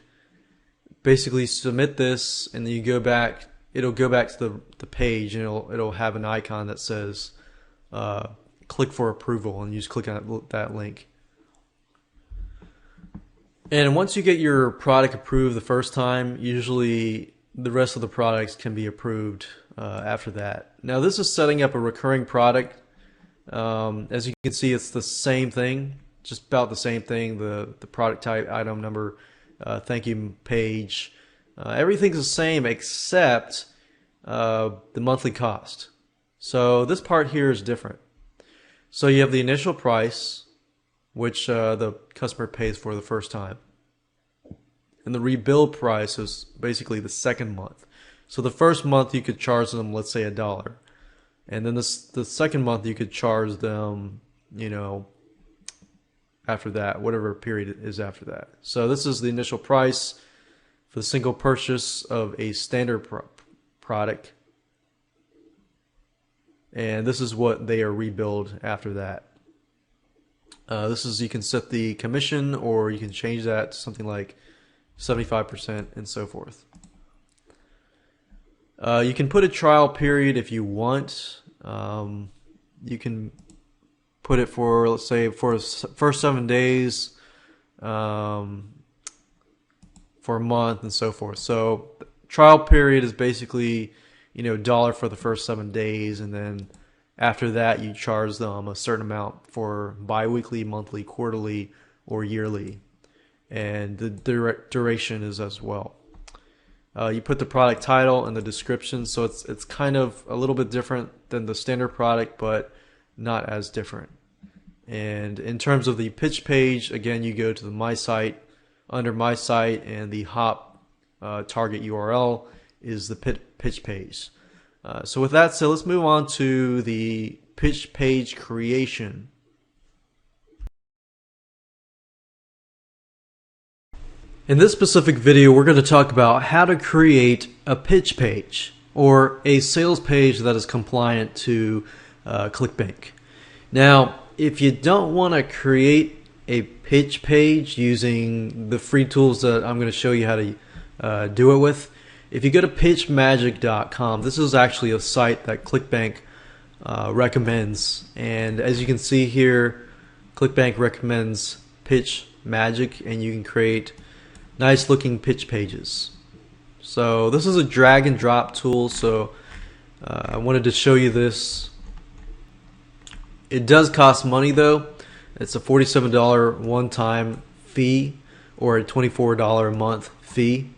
basically submit this, and then you go back. It'll go back to the page, and it'll have an icon that says click for approval, and you just click on that link. And once you get your product approved the first time, usually the rest of the products can be approved after that. Now this is setting up a recurring product. As you can see, it's the same thing, just about the same thing. The product type, item number, thank you page, everything's the same except the monthly cost. So this part here is different. So you have the initial price, which the customer pays for the first time. And the rebuild price is basically the second month. So the first month you could charge them, let's say, $1. And then the second month you could charge them, you know, after that, whatever period is after that. So this is the initial price for the single purchase of a standard product. And this is what they are rebilled after that. This is, you can set the commission, or you can change that to something like 75% and so forth. You can put a trial period if you want. You can put it for, let's say, for first 7 days, for a month, and so forth. So trial period is basically, you know, $1 for the first 7 days, and then after that you charge them a certain amount for bi-weekly, monthly, quarterly, or yearly, and the duration is as well. You put the product title and the description, so it's kind of a little bit different than the standard product, but not as different. And in terms of the pitch page, again, you go to the My Site. Under My Site, and the hop target URL is the pitch page. So with that said, let's move on to the pitch page creation. In this specific video, we're going to talk about how to create a pitch page, or a sales page that is compliant to Clickbank. Now, if you don't want to create a pitch page using the free tools that I'm going to show you how to do it with, if you go to pitchmagic.com, this is actually a site that Clickbank recommends. And as you can see here, Clickbank recommends PitchMagic, and you can create nice looking pitch pages. So this is a drag and drop tool, so I wanted to show you this. It does cost money though. It's a $47 one-time fee, or a $24 a month fee.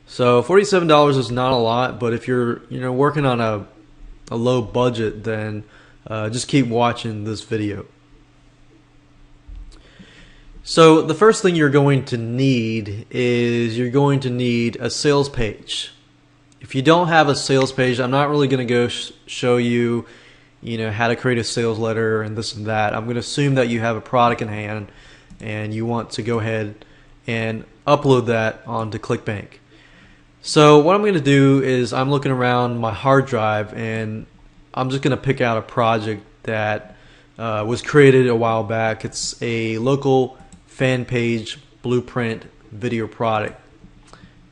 So $47 is not a lot, but if you're working on a low budget, then just keep watching this video. So the first thing you're going to need is you're going to need a sales page. If you don't have a sales page, I'm not really going to go show you, how to create a sales letter and this and that. I'm going to assume that you have a product in hand and you want to go ahead and upload that onto Clickbank. So what I'm going to do is I'm looking around my hard drive, and I'm just going to pick out a project that was created a while back. It's a local fan page blueprint video product,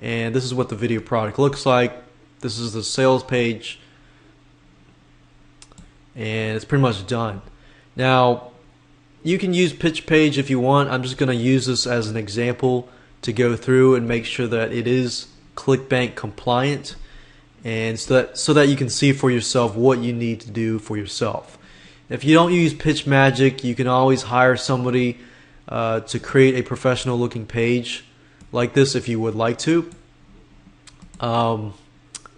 and this is what the video product looks like. This is the sales page, and it's pretty much done. Now you can use pitch page if you want. I'm just going to use this as an example to go through and make sure that it is Clickbank compliant, and so that you can see for yourself what you need to do for yourself. If you don't use PitchMagic, you can always hire somebody to create a professional looking page like this if you would like to. But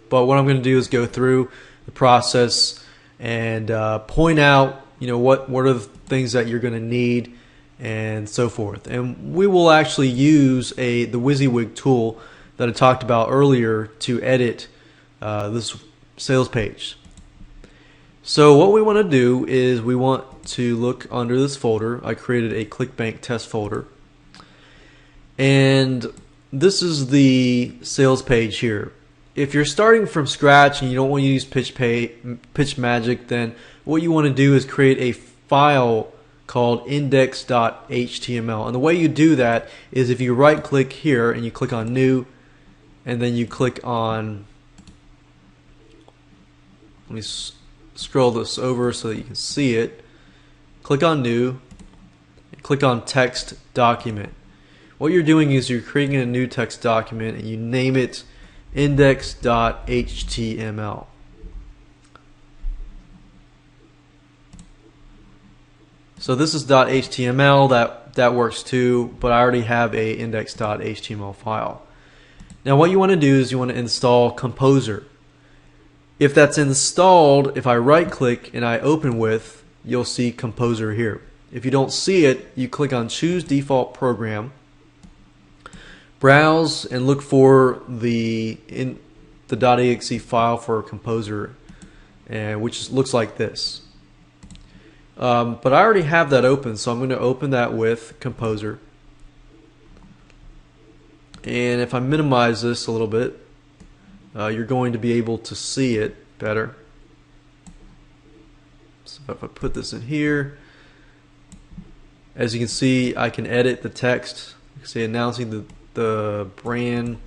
what I'm going to do is go through the process and point out what are the things that you're going to need and so forth. And we will actually use the WYSIWYG tool that I talked about earlier to edit this sales page. So what we want to do is we want to look under this folder. I created a Clickbank test folder, and this is the sales page here. If you're starting from scratch and you don't want to use PitchMagic, then what you want to do is create a file called index.html. And the way you do that is if you right click here and you click on new, and then you click on, let me scroll this over so that you can see it. Click on new, click on text document. What you're doing is you're creating a new text document and you name it index.html. So this is .html, that works too, but I already have a index.html file. Now what you want to do is you want to install Composer. If that's installed, if I right click and I open with, you'll see Composer here. If you don't see it, you click on Choose Default Program, browse and look for the .exe file for Composer, which looks like this. But I already have that open, so I'm going to open that with Composer. And if I minimize this a little bit, you're going to be able to see it better. So if I put this in here, as you can see, I can edit the text. Say announcing the brand,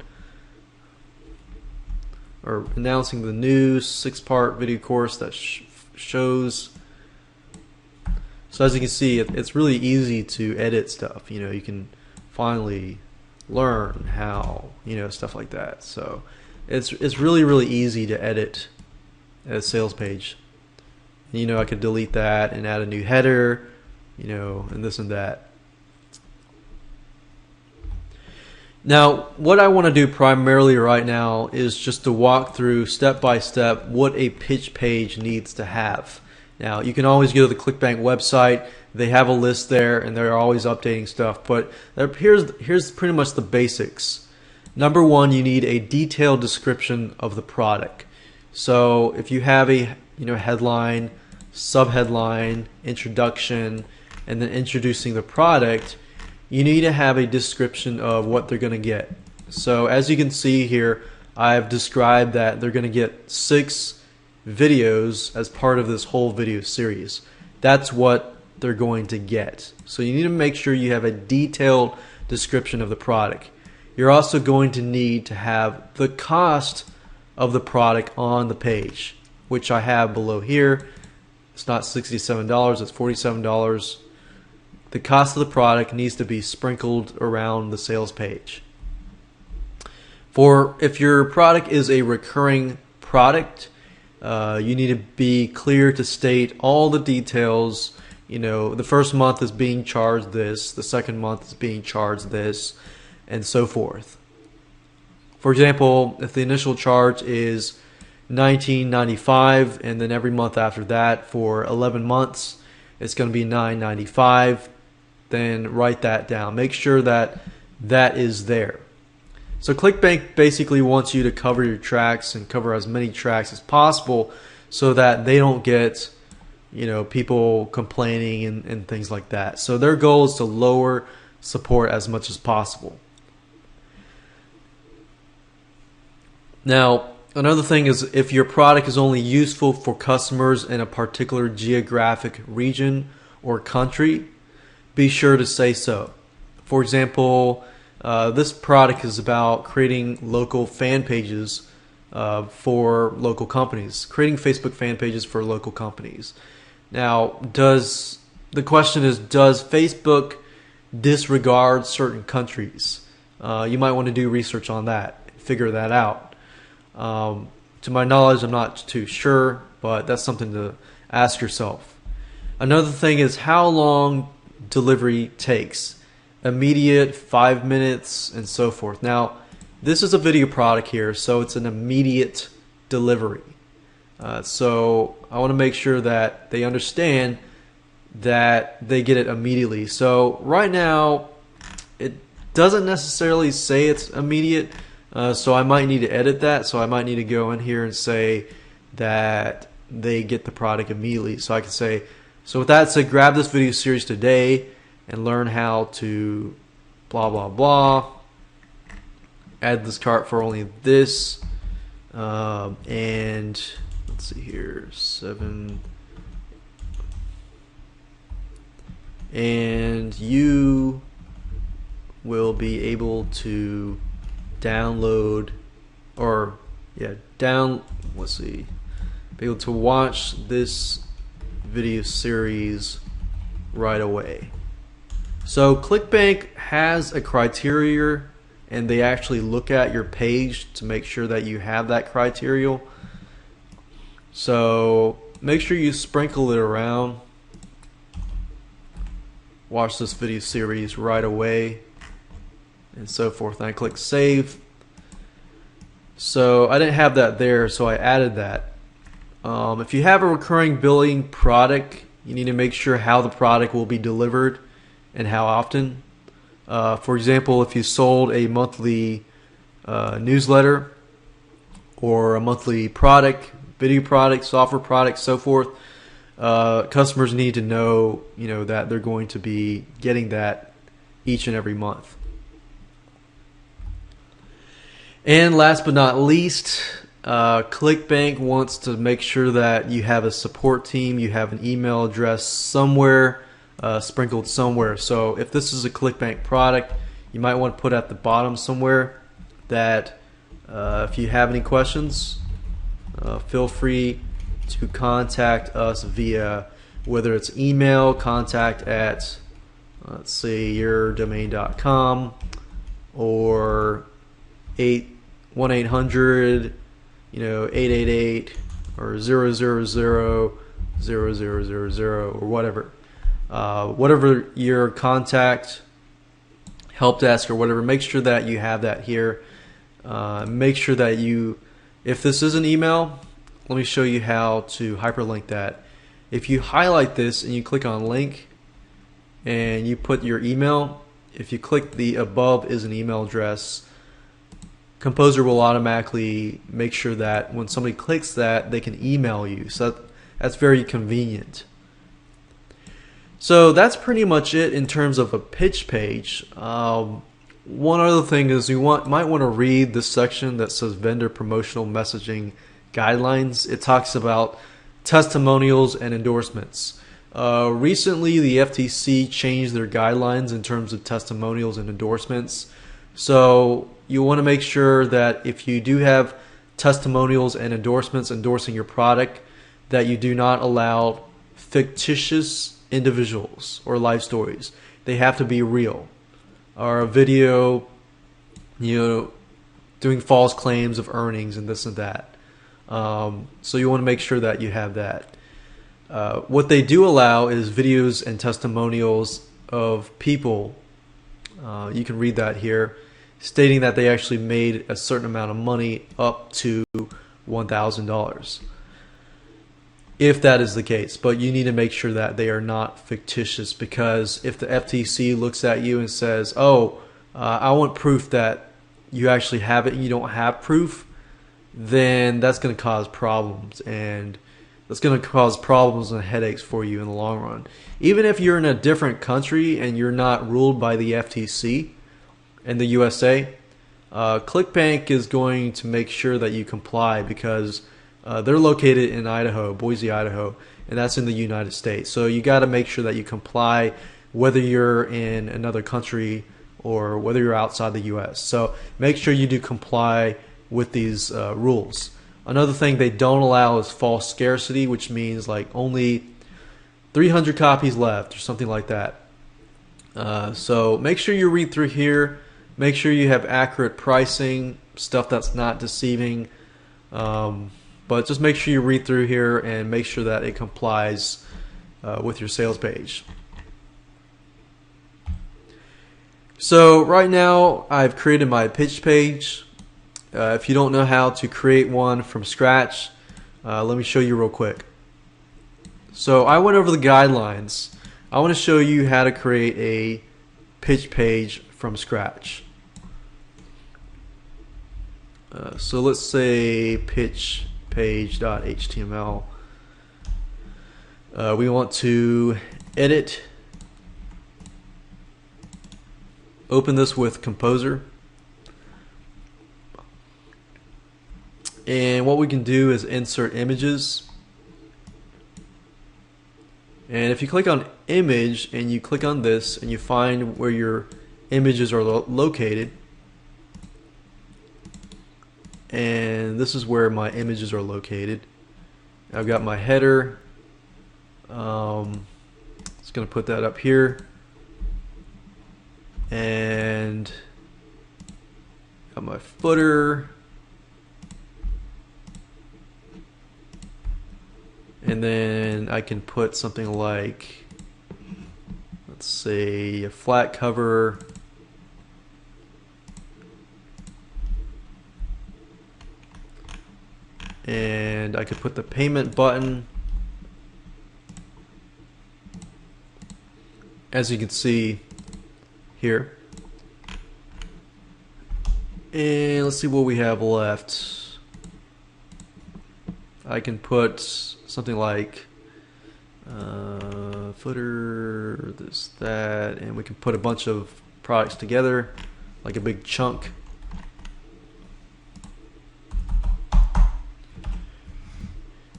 or announcing the new 6-part video course that shows. So as you can see, it's really easy to edit stuff. You know, you can finally learn how, stuff like that. So it's really easy to edit a sales page. I could delete that and add a new header, and this and that. Now, what I want to do primarily right now is just to walk through step by step what a pitch page needs to have. Now, you can always go to the Clickbank website. They have a list there, and they're always updating stuff. But here's pretty much the basics. Number one, you need a detailed description of the product. So if you have a headline, subheadline, introduction, and then introducing the product, you need to have a description of what they're going to get. So as you can see here, I've described that they're going to get 6 videos as part of this whole video series. That's what they're going to get. So you need to make sure you have a detailed description of the product. You're also going to need to have the cost of the product on the page, which I have below here. It's not $67, it's $47. The cost of the product needs to be sprinkled around the sales page. If your product is a recurring product, you need to be clear to state all the details. The first month is being charged this, the second month is being charged this, and so forth. For example, if the initial charge is $19.95 and then every month after that for 11 months it's going to be $9.95, then write that down. Make sure that that is there. So Clickbank basically wants you to cover your tracks and cover as many tracks as possible so that they don't get people complaining and things like that. So their goal is to lower support as much as possible. Now, another thing is if your product is only useful for customers in a particular geographic region or country, be sure to say so. For example, this product is about creating local fan pages for local companies, creating Facebook fan pages for local companies. Now, the question is, does Facebook disregard certain countries? You might want to do research on that, figure that out. To my knowledge, I'm not too sure, but that's something to ask yourself. Another thing is how long delivery takes. Immediate, 5 minutes, and so forth. Now, this is a video product here, so it's an immediate delivery. So I want to make sure that they understand that they get it immediately. So right now, it doesn't necessarily say it's immediate, so I might need to edit that. So I might need to go in here and say that they get the product immediately. So I can say, so with that said, grab this video series today and learn how to blah blah blah. Add this cart for only this, and let's see here, 7. And you will be able to download, let's see, be able to watch this video series right away. So Clickbank has a criteria, and they actually look at your page to make sure that you have that criteria. So make sure you sprinkle it around. Watch this video series right away, and so forth. And I click save. So I didn't have that there, so I added that. If you have a recurring billing product, you need to make sure how the product will be delivered and how often. For example, if you sold a monthly newsletter or a monthly product, video product, software product, so forth, customers need to know, that they're going to be getting that each and every month. And last but not least, Clickbank wants to make sure that you have a support team, you have an email address somewhere, sprinkled somewhere. So if this is a Clickbank product, you might want to put at the bottom somewhere that if you have any questions, feel free to contact us via, whether it's email, contact at, let's say, yourdomain.com, or 1-800 888 or 000 or whatever. Whatever your contact help desk or whatever, make sure that you have that here. Make sure that if this is an email, let me show you how to hyperlink that. If you highlight this and you click on link and you put your email, if you click the above is an email address, Composer will automatically make sure that when somebody clicks that, they can email you. So that's very convenient. So that's pretty much it in terms of a pitch page. One other thing is you might want to read this section that says vendor promotional messaging guidelines. It talks about testimonials and endorsements. Recently, the FTC changed their guidelines in terms of testimonials and endorsements. So you want to make sure that if you do have testimonials and endorsements endorsing your product, that you do not allow fictitious individuals or life stories. They have to be real. Or a video, doing false claims of earnings and this and that. So you want to make sure that you have that. What they do allow is videos and testimonials of people. You can read that here, stating that they actually made a certain amount of money up to $1,000. If that is the case, but you need to make sure that they are not fictitious, because if the FTC looks at you and says, oh, I want proof that you actually have it and you don't have proof, then that's going to cause problems, and that's going to cause problems and headaches for you in the long run. Even if you're in a different country and you're not ruled by the FTC in the USA, Clickbank is going to make sure that you comply, because they're located in Idaho, Boise, Idaho, and that's in the United States. So you got to make sure that you comply whether you're in another country or whether you're outside the US. So make sure you do comply with these rules. Another thing they don't allow is false scarcity, which means like only 300 copies left or something like that. So make sure you read through here. Make sure you have accurate pricing, stuff that's not deceiving. But just make sure you read through here and make sure that it complies with your sales page. So right now I've created my pitch page. If you don't know how to create one from scratch, let me show you real quick. So I went over the guidelines. I want to show you how to create a pitch page from scratch. So let's say pitch page.html. We want to edit. Open this with Composer. And what we can do is insert images. And if you click on image and you click on this and you find where your images are located, and this is where my images are located. I've got my header. Just going to put that up here. and got my footer, and then I can put something like, let's say, a flat cover, and I could put the payment button. As you can see here. And let's see what we have left. I can put something like footer, this, that, and we can put a bunch of products together like a big chunk.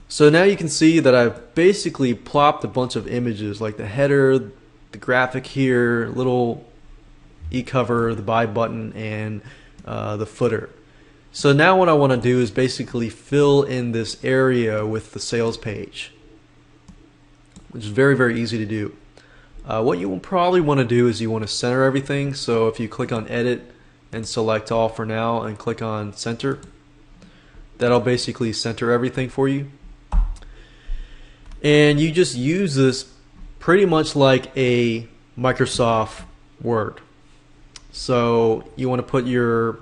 So now you can see that I've basically plopped a bunch of images like the header, the graphic here, little e-cover, the buy button, and the footer. So now what I want to do is basically fill in this area with the sales page, which is very, very easy to do. What you will probably want to do is you want to center everything. So if you click on edit and select all for now and click on center, that'll basically center everything for you. And you just use this pretty much like a Microsoft Word. So you want to put your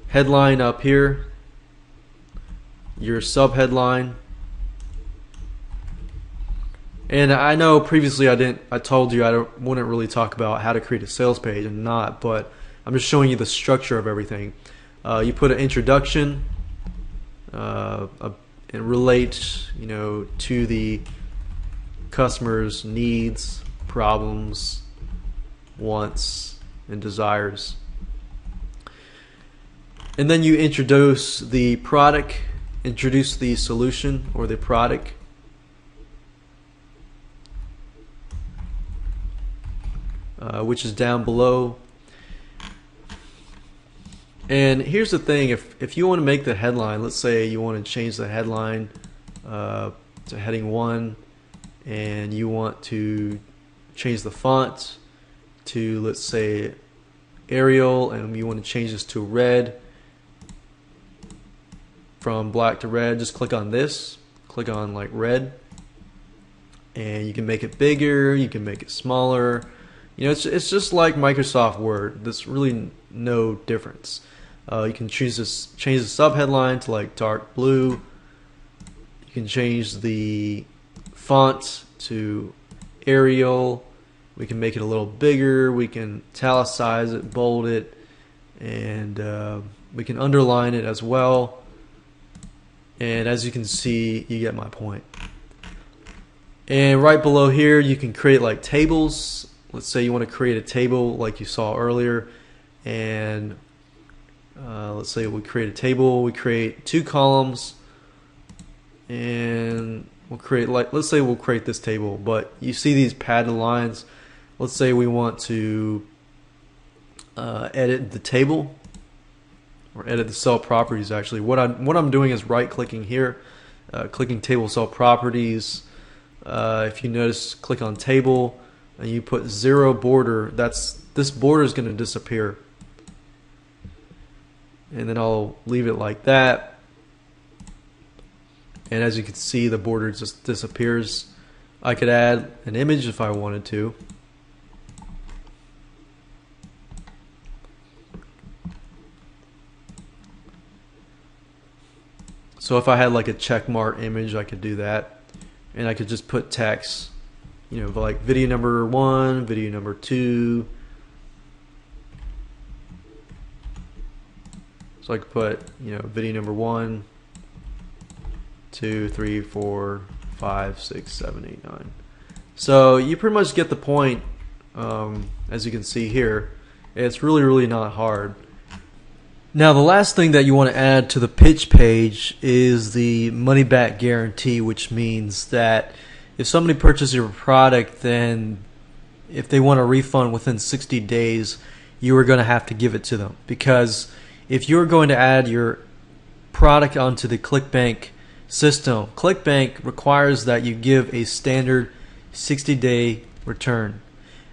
headline up here, your sub-headline. And I know previously I told you I wouldn't really talk about how to create a sales page and not, but I'm just showing you the structure of everything. You put an introduction, and relate, to the customer's needs, problems, wants, and desires. And then you introduce the product, introduce the solution or the product. Which is down below. And here's the thing, if you want to make the headline, let's say you want to change the headline to heading 1, and you want to change the font to, let's say, Arial, and you want to change this to red, from black to red, just click on this, click on like red, and you can make it bigger, you can make it smaller. It's just like Microsoft Word. There's really no difference. You can change the subheadline to like dark blue. You can change the font to Arial. We can make it a little bigger. We can italicize it, bold it, and we can underline it as well. And as you can see, you get my point. And right below here, you can create like tables. Let's say you want to create a table like you saw earlier, and let's say we create a table. We create 2 columns, and we'll create let's say we'll create this table. But you see these padded lines. Let's say we want to edit the table or edit the cell properties. Actually, what I'm doing is right-clicking here, clicking table cell properties. If you notice, click on table, and you put 0 border. This border is going to disappear. And then I'll leave it like that. And as you can see, the border just disappears. I could add an image if I wanted to. So if I had like a checkmark image, I could do that. And I could just put text, like video number 1, video number 2. So I could put, video number 1, 2, 3, 4, 5, 6, 7, 8, 9. So you pretty much get the point. As you can see here, it's really, really not hard. Now the last thing that you want to add to the pitch page is the money back guarantee, which means that if somebody purchases your product, then if they want a refund within 60 days, you are going to have to give it to them. Because if you're going to add your product onto the Clickbank system, Clickbank requires that you give a standard 60-day return.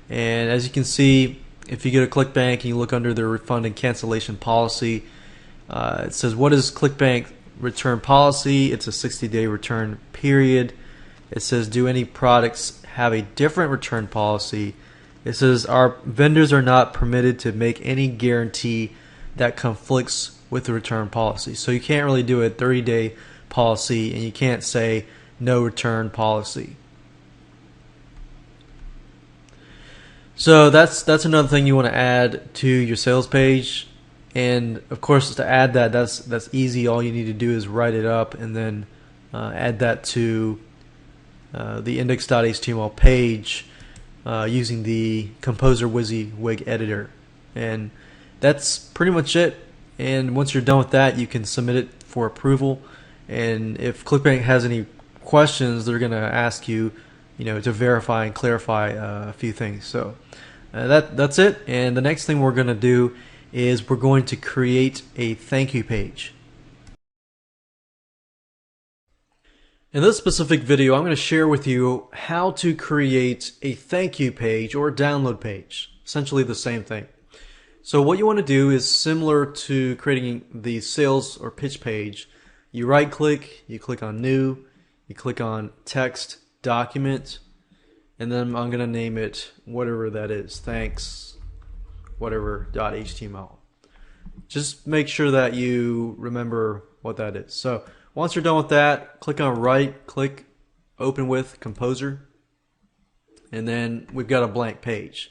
And as you can see, if you go to Clickbank and you look under the refund and cancellation policy, it says, what is Clickbank return policy? It's a 60-day return period. It says, do any products have a different return policy? It says, our vendors are not permitted to make any guarantee that conflicts with the return policy. So you can't really do a 30-day policy, and you can't say no return policy. So that's another thing you want to add to your sales page. And of course, to add that, that's easy. All you need to do is write it up and then add that to the index.html page using the Composer WYSIWYG editor. And that's pretty much it. And once you're done with that, you can submit it for approval. And if Clickbank has any questions, they're going to ask you, to verify and clarify a few things. So that's it. And the next thing we're going to do is we're going to create a thank you page. In this specific video, I'm going to share with you how to create a thank you page or a download page. Essentially the same thing. So what you want to do is similar to creating the sales or pitch page. You right click, you click on new, you click on text, document, and then I'm going to name it whatever that is, thanks, whatever .html. Just make sure that you remember what that is. So once you're done with that, click on right click, open with Composer, and then we've got a blank page.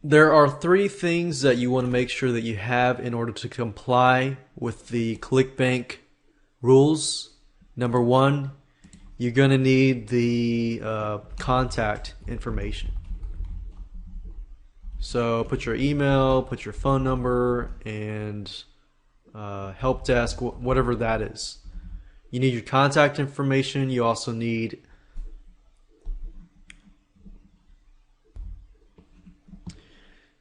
There are 3 things that you want to make sure that you have in order to comply with the Clickbank rules. Number 1, you're going to need the contact information. So put your email, put your phone number, and help desk, whatever that is. You need your contact information. You also need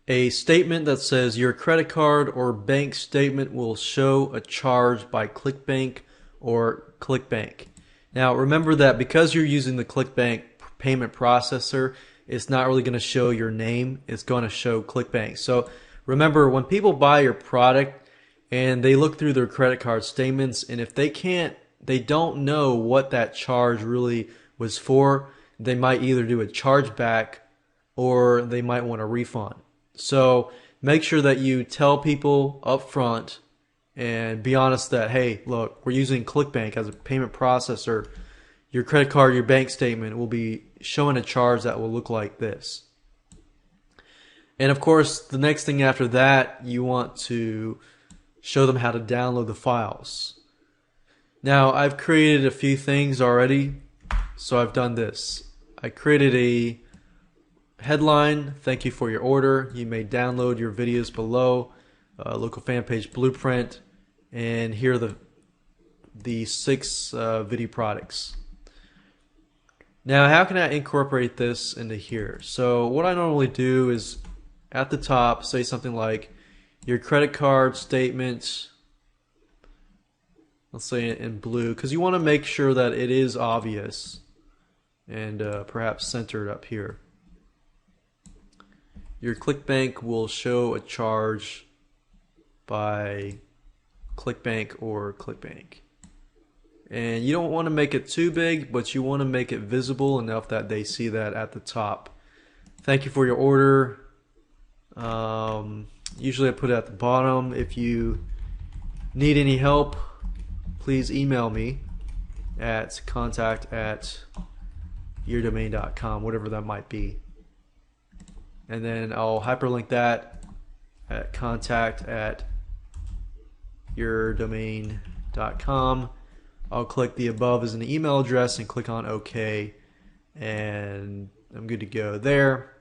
a statement that says your credit card or bank statement will show a charge by Clickbank or Clickbank. Now remember that because you're using the Clickbank payment processor, it's not really going to show your name. It's going to show Clickbank. So remember, when people buy your product and they look through their credit card statements, and if they don't know what that charge really was for, they might either do a chargeback or they might want a refund. So make sure that you tell people up front and be honest that, hey, look, we're using Clickbank as a payment processor. Your credit card, your bank statement will be showing a charge that will look like this. And of course, the next thing after that, you want to show them how to download the files. Now, I've created a few things already, so I've done this. I created a headline, thank you for your order. You may download your videos below, local fan page blueprint, and here are the 6 video products. Now, how can I incorporate this into here? So what I normally do is at the top say something like your credit card statement, let's say in blue, because you want to make sure that it is obvious and perhaps centered up here. Your Clickbank will show a charge by Clickbank or Clickbank. And you don't want to make it too big, but you want to make it visible enough that they see that at the top. Thank you for your order. Usually I put it at the bottom. If you need any help, please email me at contact@yourdomain.com, whatever that might be. And then I'll hyperlink that at contact@yourdomain.com. I'll click the above as an email address and click on OK, and I'm good to go there.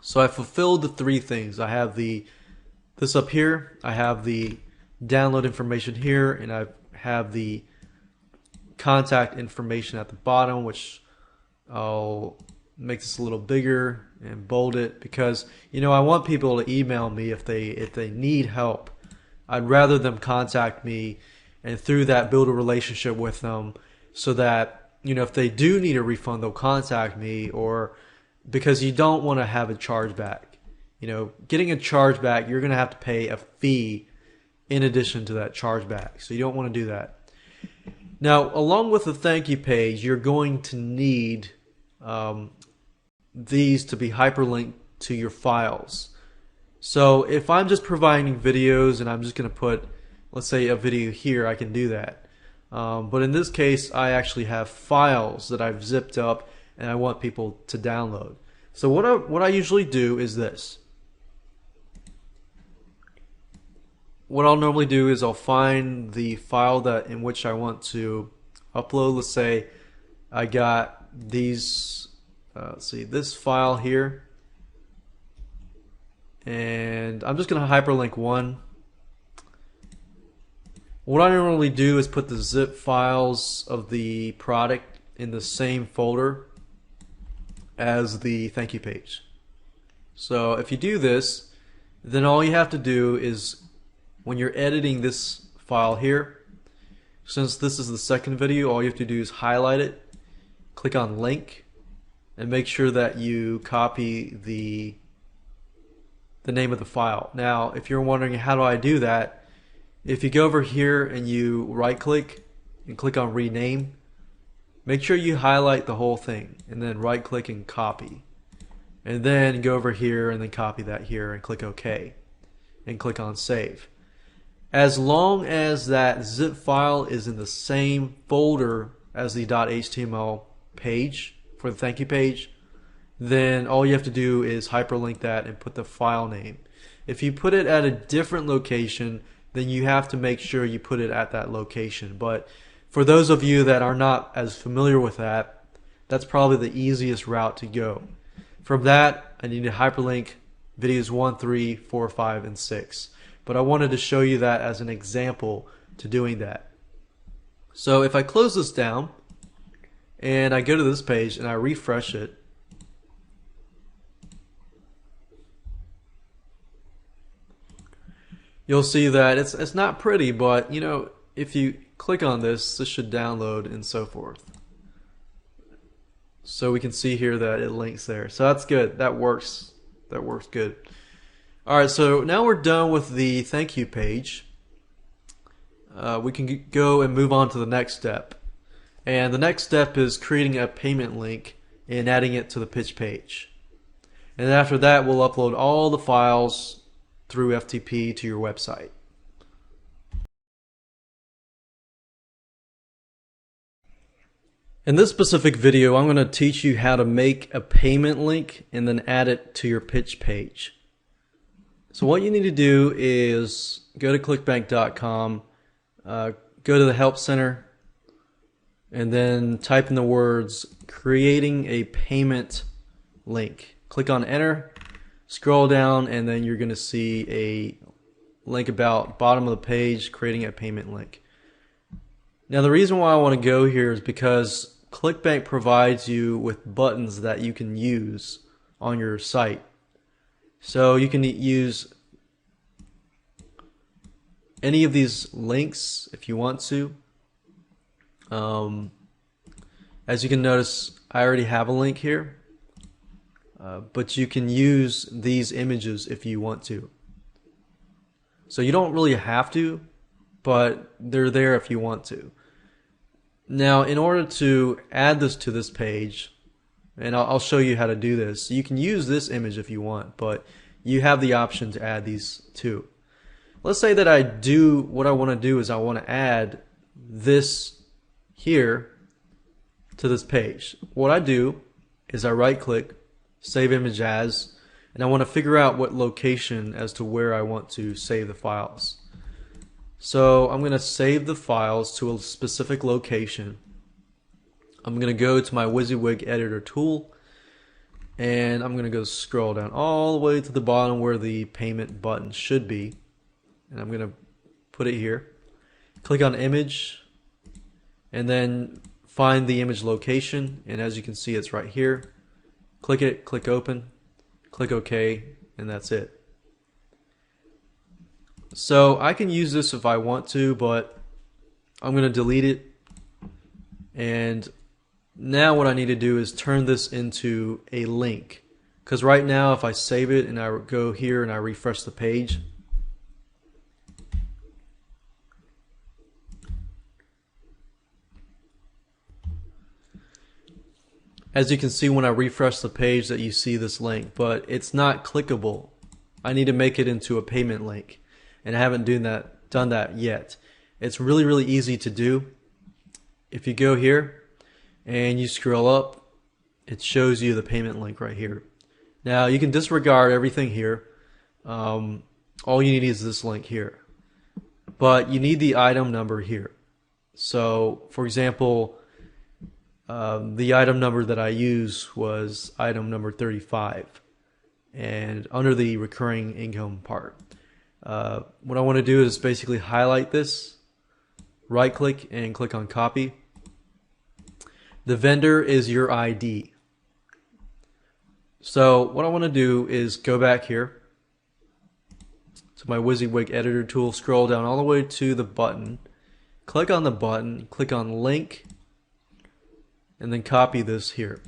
So I fulfilled the 3 things. I have this up here, I have the download information here, and I have the contact information at the bottom, which I'll make this a little bigger and bold it because I want people to email me if they need help. I'd rather them contact me and through that build a relationship with them so that if they do need a refund, they'll contact me, or because you don't want to have a chargeback. Getting a chargeback, you're going to have to pay a fee in addition to that chargeback. So you don't want to do that. Now, along with the thank you page, you're going to need these to be hyperlinked to your files. So if I'm just providing videos and I'm just going to put, let's say, a video here, I can do that. But in this case, I actually have files that I've zipped up and I want people to download. So what I usually do is this. What I'll normally do is I'll find the file in which I want to upload. Let's say I got these, let's see, this file here, and I'm just going to hyperlink one. What I normally do is put the zip files of the product in the same folder as the thank you page. So if you do this, then all you have to do is, when you're editing this file here, since this is the second video, all you have to do is highlight it, click on link, and make sure that you copy the name of the file. Now, if you're wondering how do I do that, if you go over here and you right click and click on rename, make sure you highlight the whole thing and then right click and copy. And then go over here and then copy that here and click OK and click on save. As long as that zip file is in the same folder as the .html page for the thank you page, then all you have to do is hyperlink that and put the file name. If you put it at a different location, then you have to make sure you put it at that location. But for those of you that are not as familiar with that, that's probably the easiest route to go. From that, I need to hyperlink videos 1, 3, 4, 5, and 6. But I wanted to show you that as an example to doing that. So if I close this down and I go to this page and I refresh it, you'll see that it's not pretty, but if you click on this should download and so forth. So we can see here that it links there. So that's good. That works. That works good. Alright, so now we're done with the thank you page. We can go and move on to the next step. And the next step is creating a payment link and adding it to the pitch page. And after that, we'll upload all the files through FTP to your website. In this specific video, I'm going to teach you how to make a payment link and then add it to your pitch page. So what you need to do is go to clickbank.com, go to the Help Center, and then type in the words creating a payment link. Click on enter, scroll down, and then you're going to see a link about bottom of the page, creating a payment link. Now the reason why I want to go here is because Clickbank provides you with buttons that you can use on your site. So you can use any of these links if you want to. As you can notice, I already have a link here, but you can use these images if you want to. So you don't really have to, but they're there if you want to. Now, in order to add this to this page, and I'll show you how to do this. You can use this image if you want, but you have the option to add these too. Let's say that what I want to do is I want to add this here to this page. What I do is I right click, save image as, and I want to figure out what location as to where I want to save the files. So I'm going to save the files to a specific location. I'm going to go to my WYSIWYG editor tool, and I'm going to go scroll down all the way to the bottom where the payment button should be, and I'm going to put it here. Click on image, and then find the image location, and as you can see, it's right here. Click it, click open, click OK, and that's it. So I can use this if I want to, but I'm going to delete it, and Now what I need to do is turn this into a link, because right now if I save it and I go here and I refresh the page, as you can see when I refresh the page that you see this link, but it's not clickable. I need to make it into a payment link, and I haven't done that yet. It's really easy to do. If you go here and you scroll up, it shows you the payment link right here. Now you can disregard everything here. All you need is this link here, but you need the item number here. So for example, the item number that I used was item number 35, and under the recurring income part, what I want to do is basically highlight this, right click and click on copy. The vendor is your ID. So what I want to do is go back here to my WYSIWYG editor tool, scroll down all the way to the button, click on the button, click on link, and then copy this here.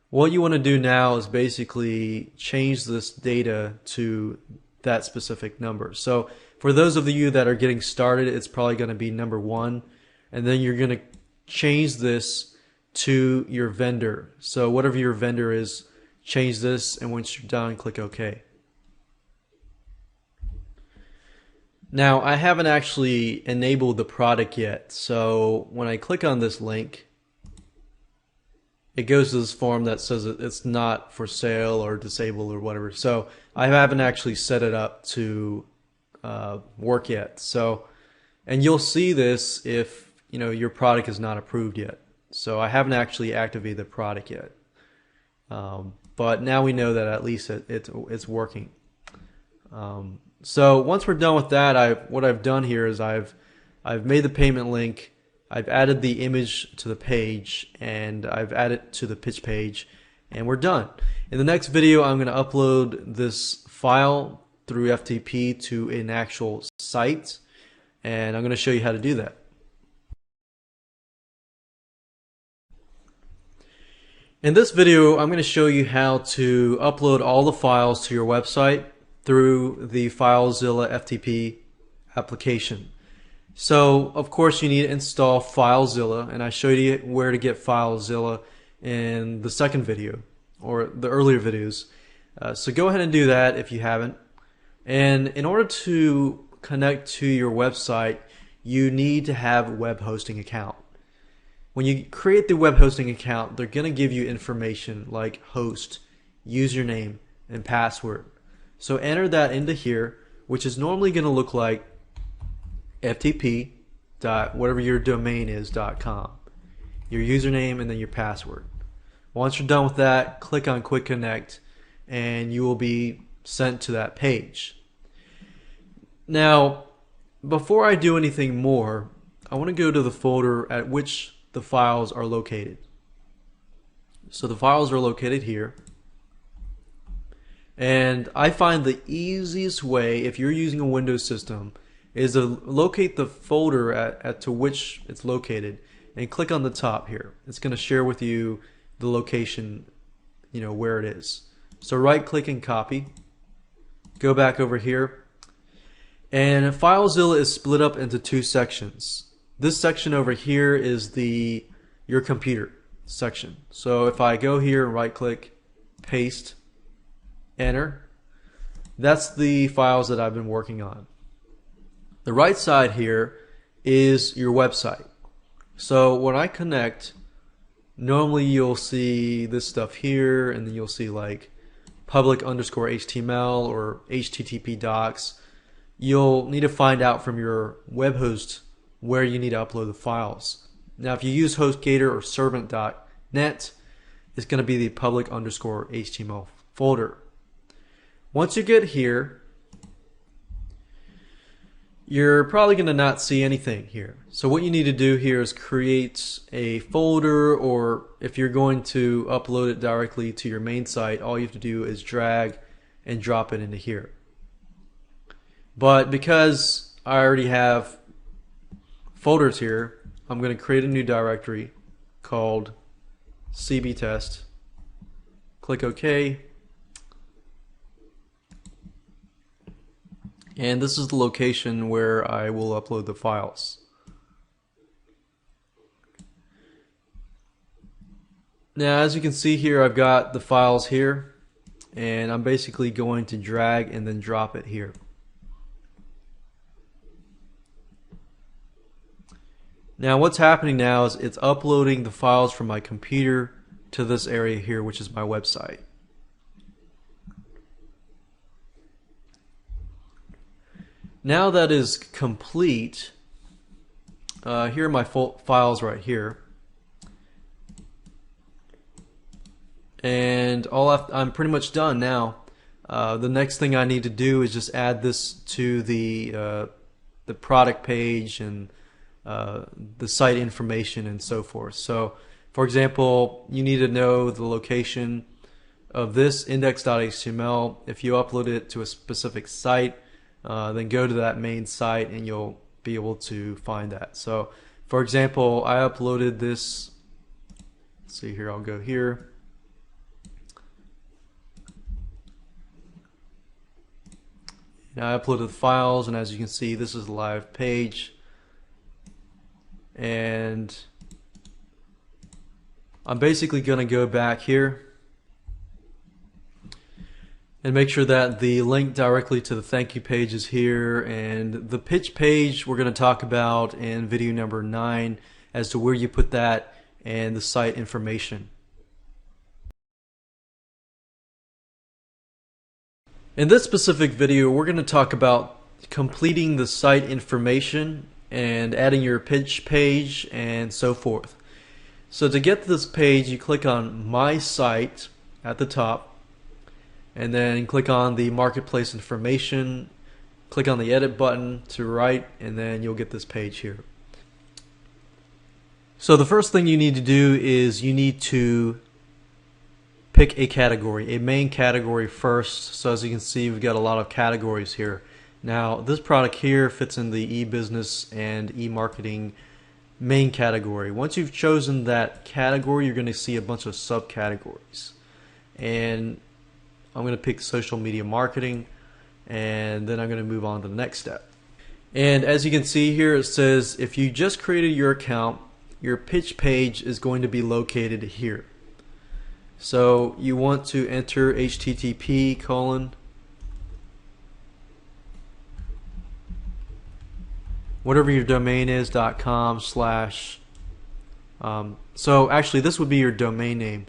What you want to do now is basically change this data to that specific number. So for those of you that are getting started, it's probably going to be number 1, and then you're going to change this to your vendor. So whatever your vendor is, change this, and once you're done, click OK. Now I haven't actually enabled the product yet, so when I click on this link, it goes to this form that says it's not for sale or disabled or whatever. So I haven't actually set it up to work yet. So, and you'll see this if your product is not approved yet. So I haven't actually activated the product yet, but now we know that at least it's working. So once we're done with that, what I've done here is I've made the payment link, I've added the image to the page, and I've added to the pitch page, and we're done. In the next video, I'm going to upload this file through FTP to an actual site, and I'm going to show you how to do that. In this video, I'm going to show you how to upload all the files to your website through the FileZilla FTP application. So of course you need to install FileZilla, and I showed you where to get FileZilla in the second video or the earlier videos. So go ahead and do that if you haven't. And in order to connect to your website, you need to have a web hosting account. When you create the web hosting account, they're going to give you information like host, username, and password. So enter that into here, which is normally going to look like ftp dot whatever your domain is .com, your username, and then your password. Once you're done with that, click on Quick Connect, and you will be sent to that page. Now, before I do anything more, I want to go to the folder at which the files are located. So the files are located here. And I find the easiest way, if you're using a Windows system, is to locate the folder at to which it's located and click on the top here. It's going to share with you the location, where it is. So right click and copy. Go back over here. And FileZilla is split up into 2 sections. This section over here is your computer section. So if I go here and right click, paste, enter, that's the files that I've been working on. The right side here is your website. So when I connect, normally you'll see this stuff here, and then you'll see like public_HTML or HTTP docs. You'll need to find out from your web host where you need to upload the files. Now if you use HostGator or servant.net, it's going to be the public_HTML folder. Once you get here, you're probably going to not see anything here. So what you need to do here is create a folder, or if you're going to upload it directly to your main site, all you have to do is drag and drop it into here. But because I already have folders here, I'm going to create a new directory called CB test. Click OK. And this is the location where I will upload the files. Now, as you can see here, I've got the files here, and I'm basically going to drag and then drop it here. Now, what's happening now is it's uploading the files from my computer to this area here, which is my website. Now that is complete, here are my files right here. And I'm pretty much done now. The next thing I need to do is just add this to the product page and the site information and so forth. So, for example, you need to know the location of this index.html. If you upload it to a specific site, then go to that main site and you'll be able to find that. So, for example, I uploaded this. Let's see here, I'll go here. Now I uploaded the files, and as you can see, this is a live page. And I'm basically going to go back here and make sure that the link directly to the thank you page is here, and the pitch page we're going to talk about in video number 9 as to where you put that and the site information. In this specific video, we're going to talk about completing the site information and adding your pitch page and so forth. So to get to this page, you click on My Site at the top, and then click on the marketplace information, click on the edit button to right, and then you'll get this page here. So the first thing you need to do is you need to pick a category, a main category first. So as you can see, we've got a lot of categories here. Now this product here fits in the e-business and e-marketing main category. Once you've chosen that category, you're going to see a bunch of subcategories. And I'm going to pick social media marketing, and then I'm going to move on to the next step. And as you can see here, it says if you just created your account, your pitch page is going to be located here. So you want to enter http:// whatever your domain is .com/. So actually this would be your domain name.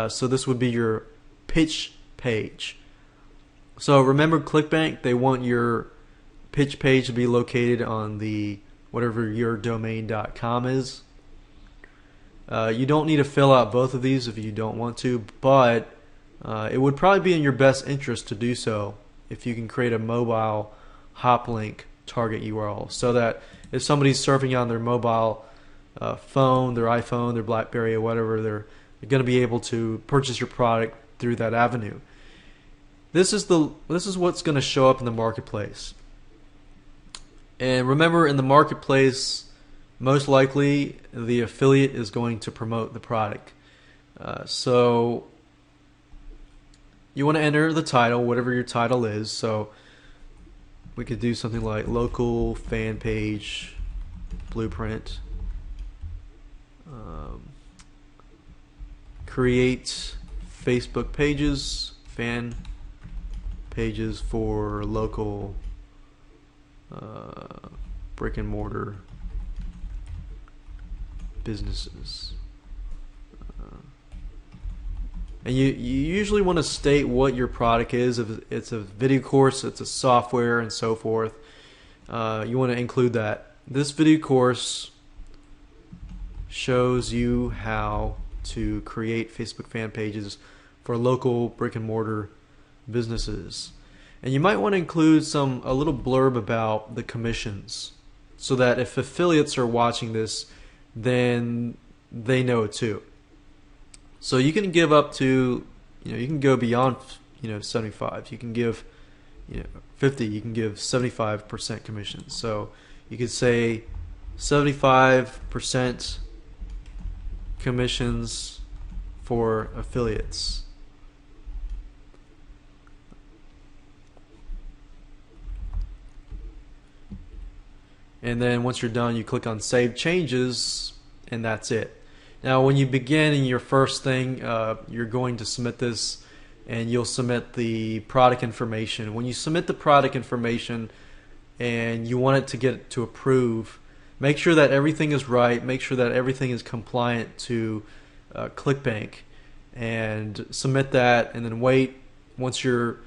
So this would be your pitch page. So remember Clickbank, they want your pitch page to be located on the whatever your domain.com is. You don't need to fill out both of these if you don't want to, but it would probably be in your best interest to do so if you can create a mobile hop link target URL, so that if somebody's surfing on their mobile phone, their iPhone, their BlackBerry, or whatever, they're going to be able to purchase your product through that avenue. This is what's going to show up in the marketplace. And remember, in the marketplace, most likely the affiliate is going to promote the product. So you want to enter the title, whatever your title is. So we could do something like local fan page blueprint. Create Facebook pages, fan pages for local brick and mortar businesses. And you usually want to state what your product is. If it's a video course, it's a software, and so forth. You want to include that. This video course shows you how to create Facebook fan pages for local brick and mortar businesses. And you might want to include a little blurb about the commissions, so that if affiliates are watching this, then they know it too. So you can give up to, you can go beyond, 75. You can give, 50. You can give 75% commission. So you could say 75% commissions for affiliates. And then once you're done, you click on Save Changes, and that's it. Now, when you begin in your first thing, you're going to submit this, and you'll submit the product information. When you submit the product information and you want it to get to approve, make sure that everything is right. Make sure that everything is compliant to Clickbank, and submit that, and then wait. Once your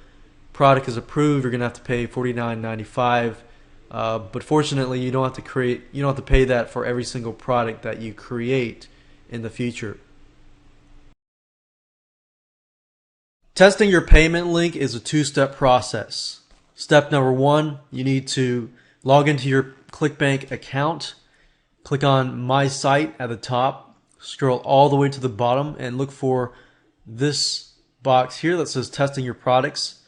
product is approved, you're going to have to pay $49.95. But fortunately, you don't have to pay that for every single product that you create in the future. Testing your payment link is a two-step process. Step number one, you need to log into your Clickbank account. Click on My Site at the top. Scroll all the way to the bottom and look for this box here that says Testing Your Products.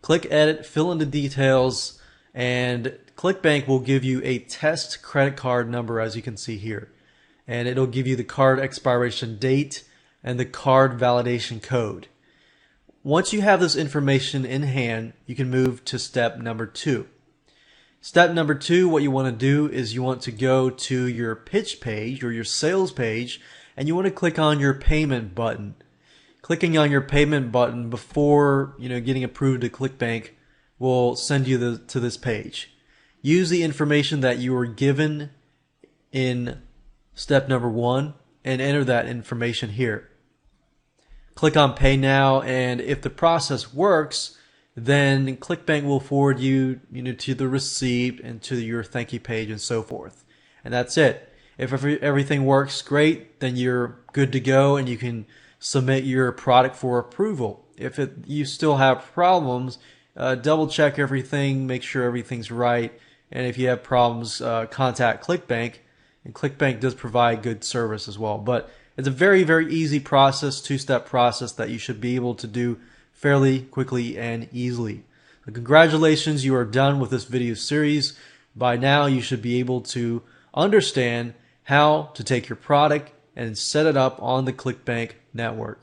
Click Edit, fill in the details, and Clickbank will give you a test credit card number, as you can see here. And it'll give you the card expiration date and the card validation code. Once you have this information in hand, you can move to step number two. Step number two, what you want to do is you want to go to your pitch page or your sales page, and you want to click on your payment button. Clicking on your payment button before getting approved to Clickbank will send you to this page. Use the information that you were given in step number one and enter that information here. Click on Pay Now, and if the process works, then Clickbank will forward you, to the receipt and to your thank you page and so forth. And that's it. If everything works great, then you're good to go and you can submit your product for approval. If you still have problems, double check everything, make sure everything's right, and if you have problems, contact Clickbank. And Clickbank does provide good service as well. But it's a very, very easy process, two-step process that you should be able to do fairly quickly and easily. So congratulations, you are done with this video series. By now, you should be able to understand how to take your product and set it up on the Clickbank network.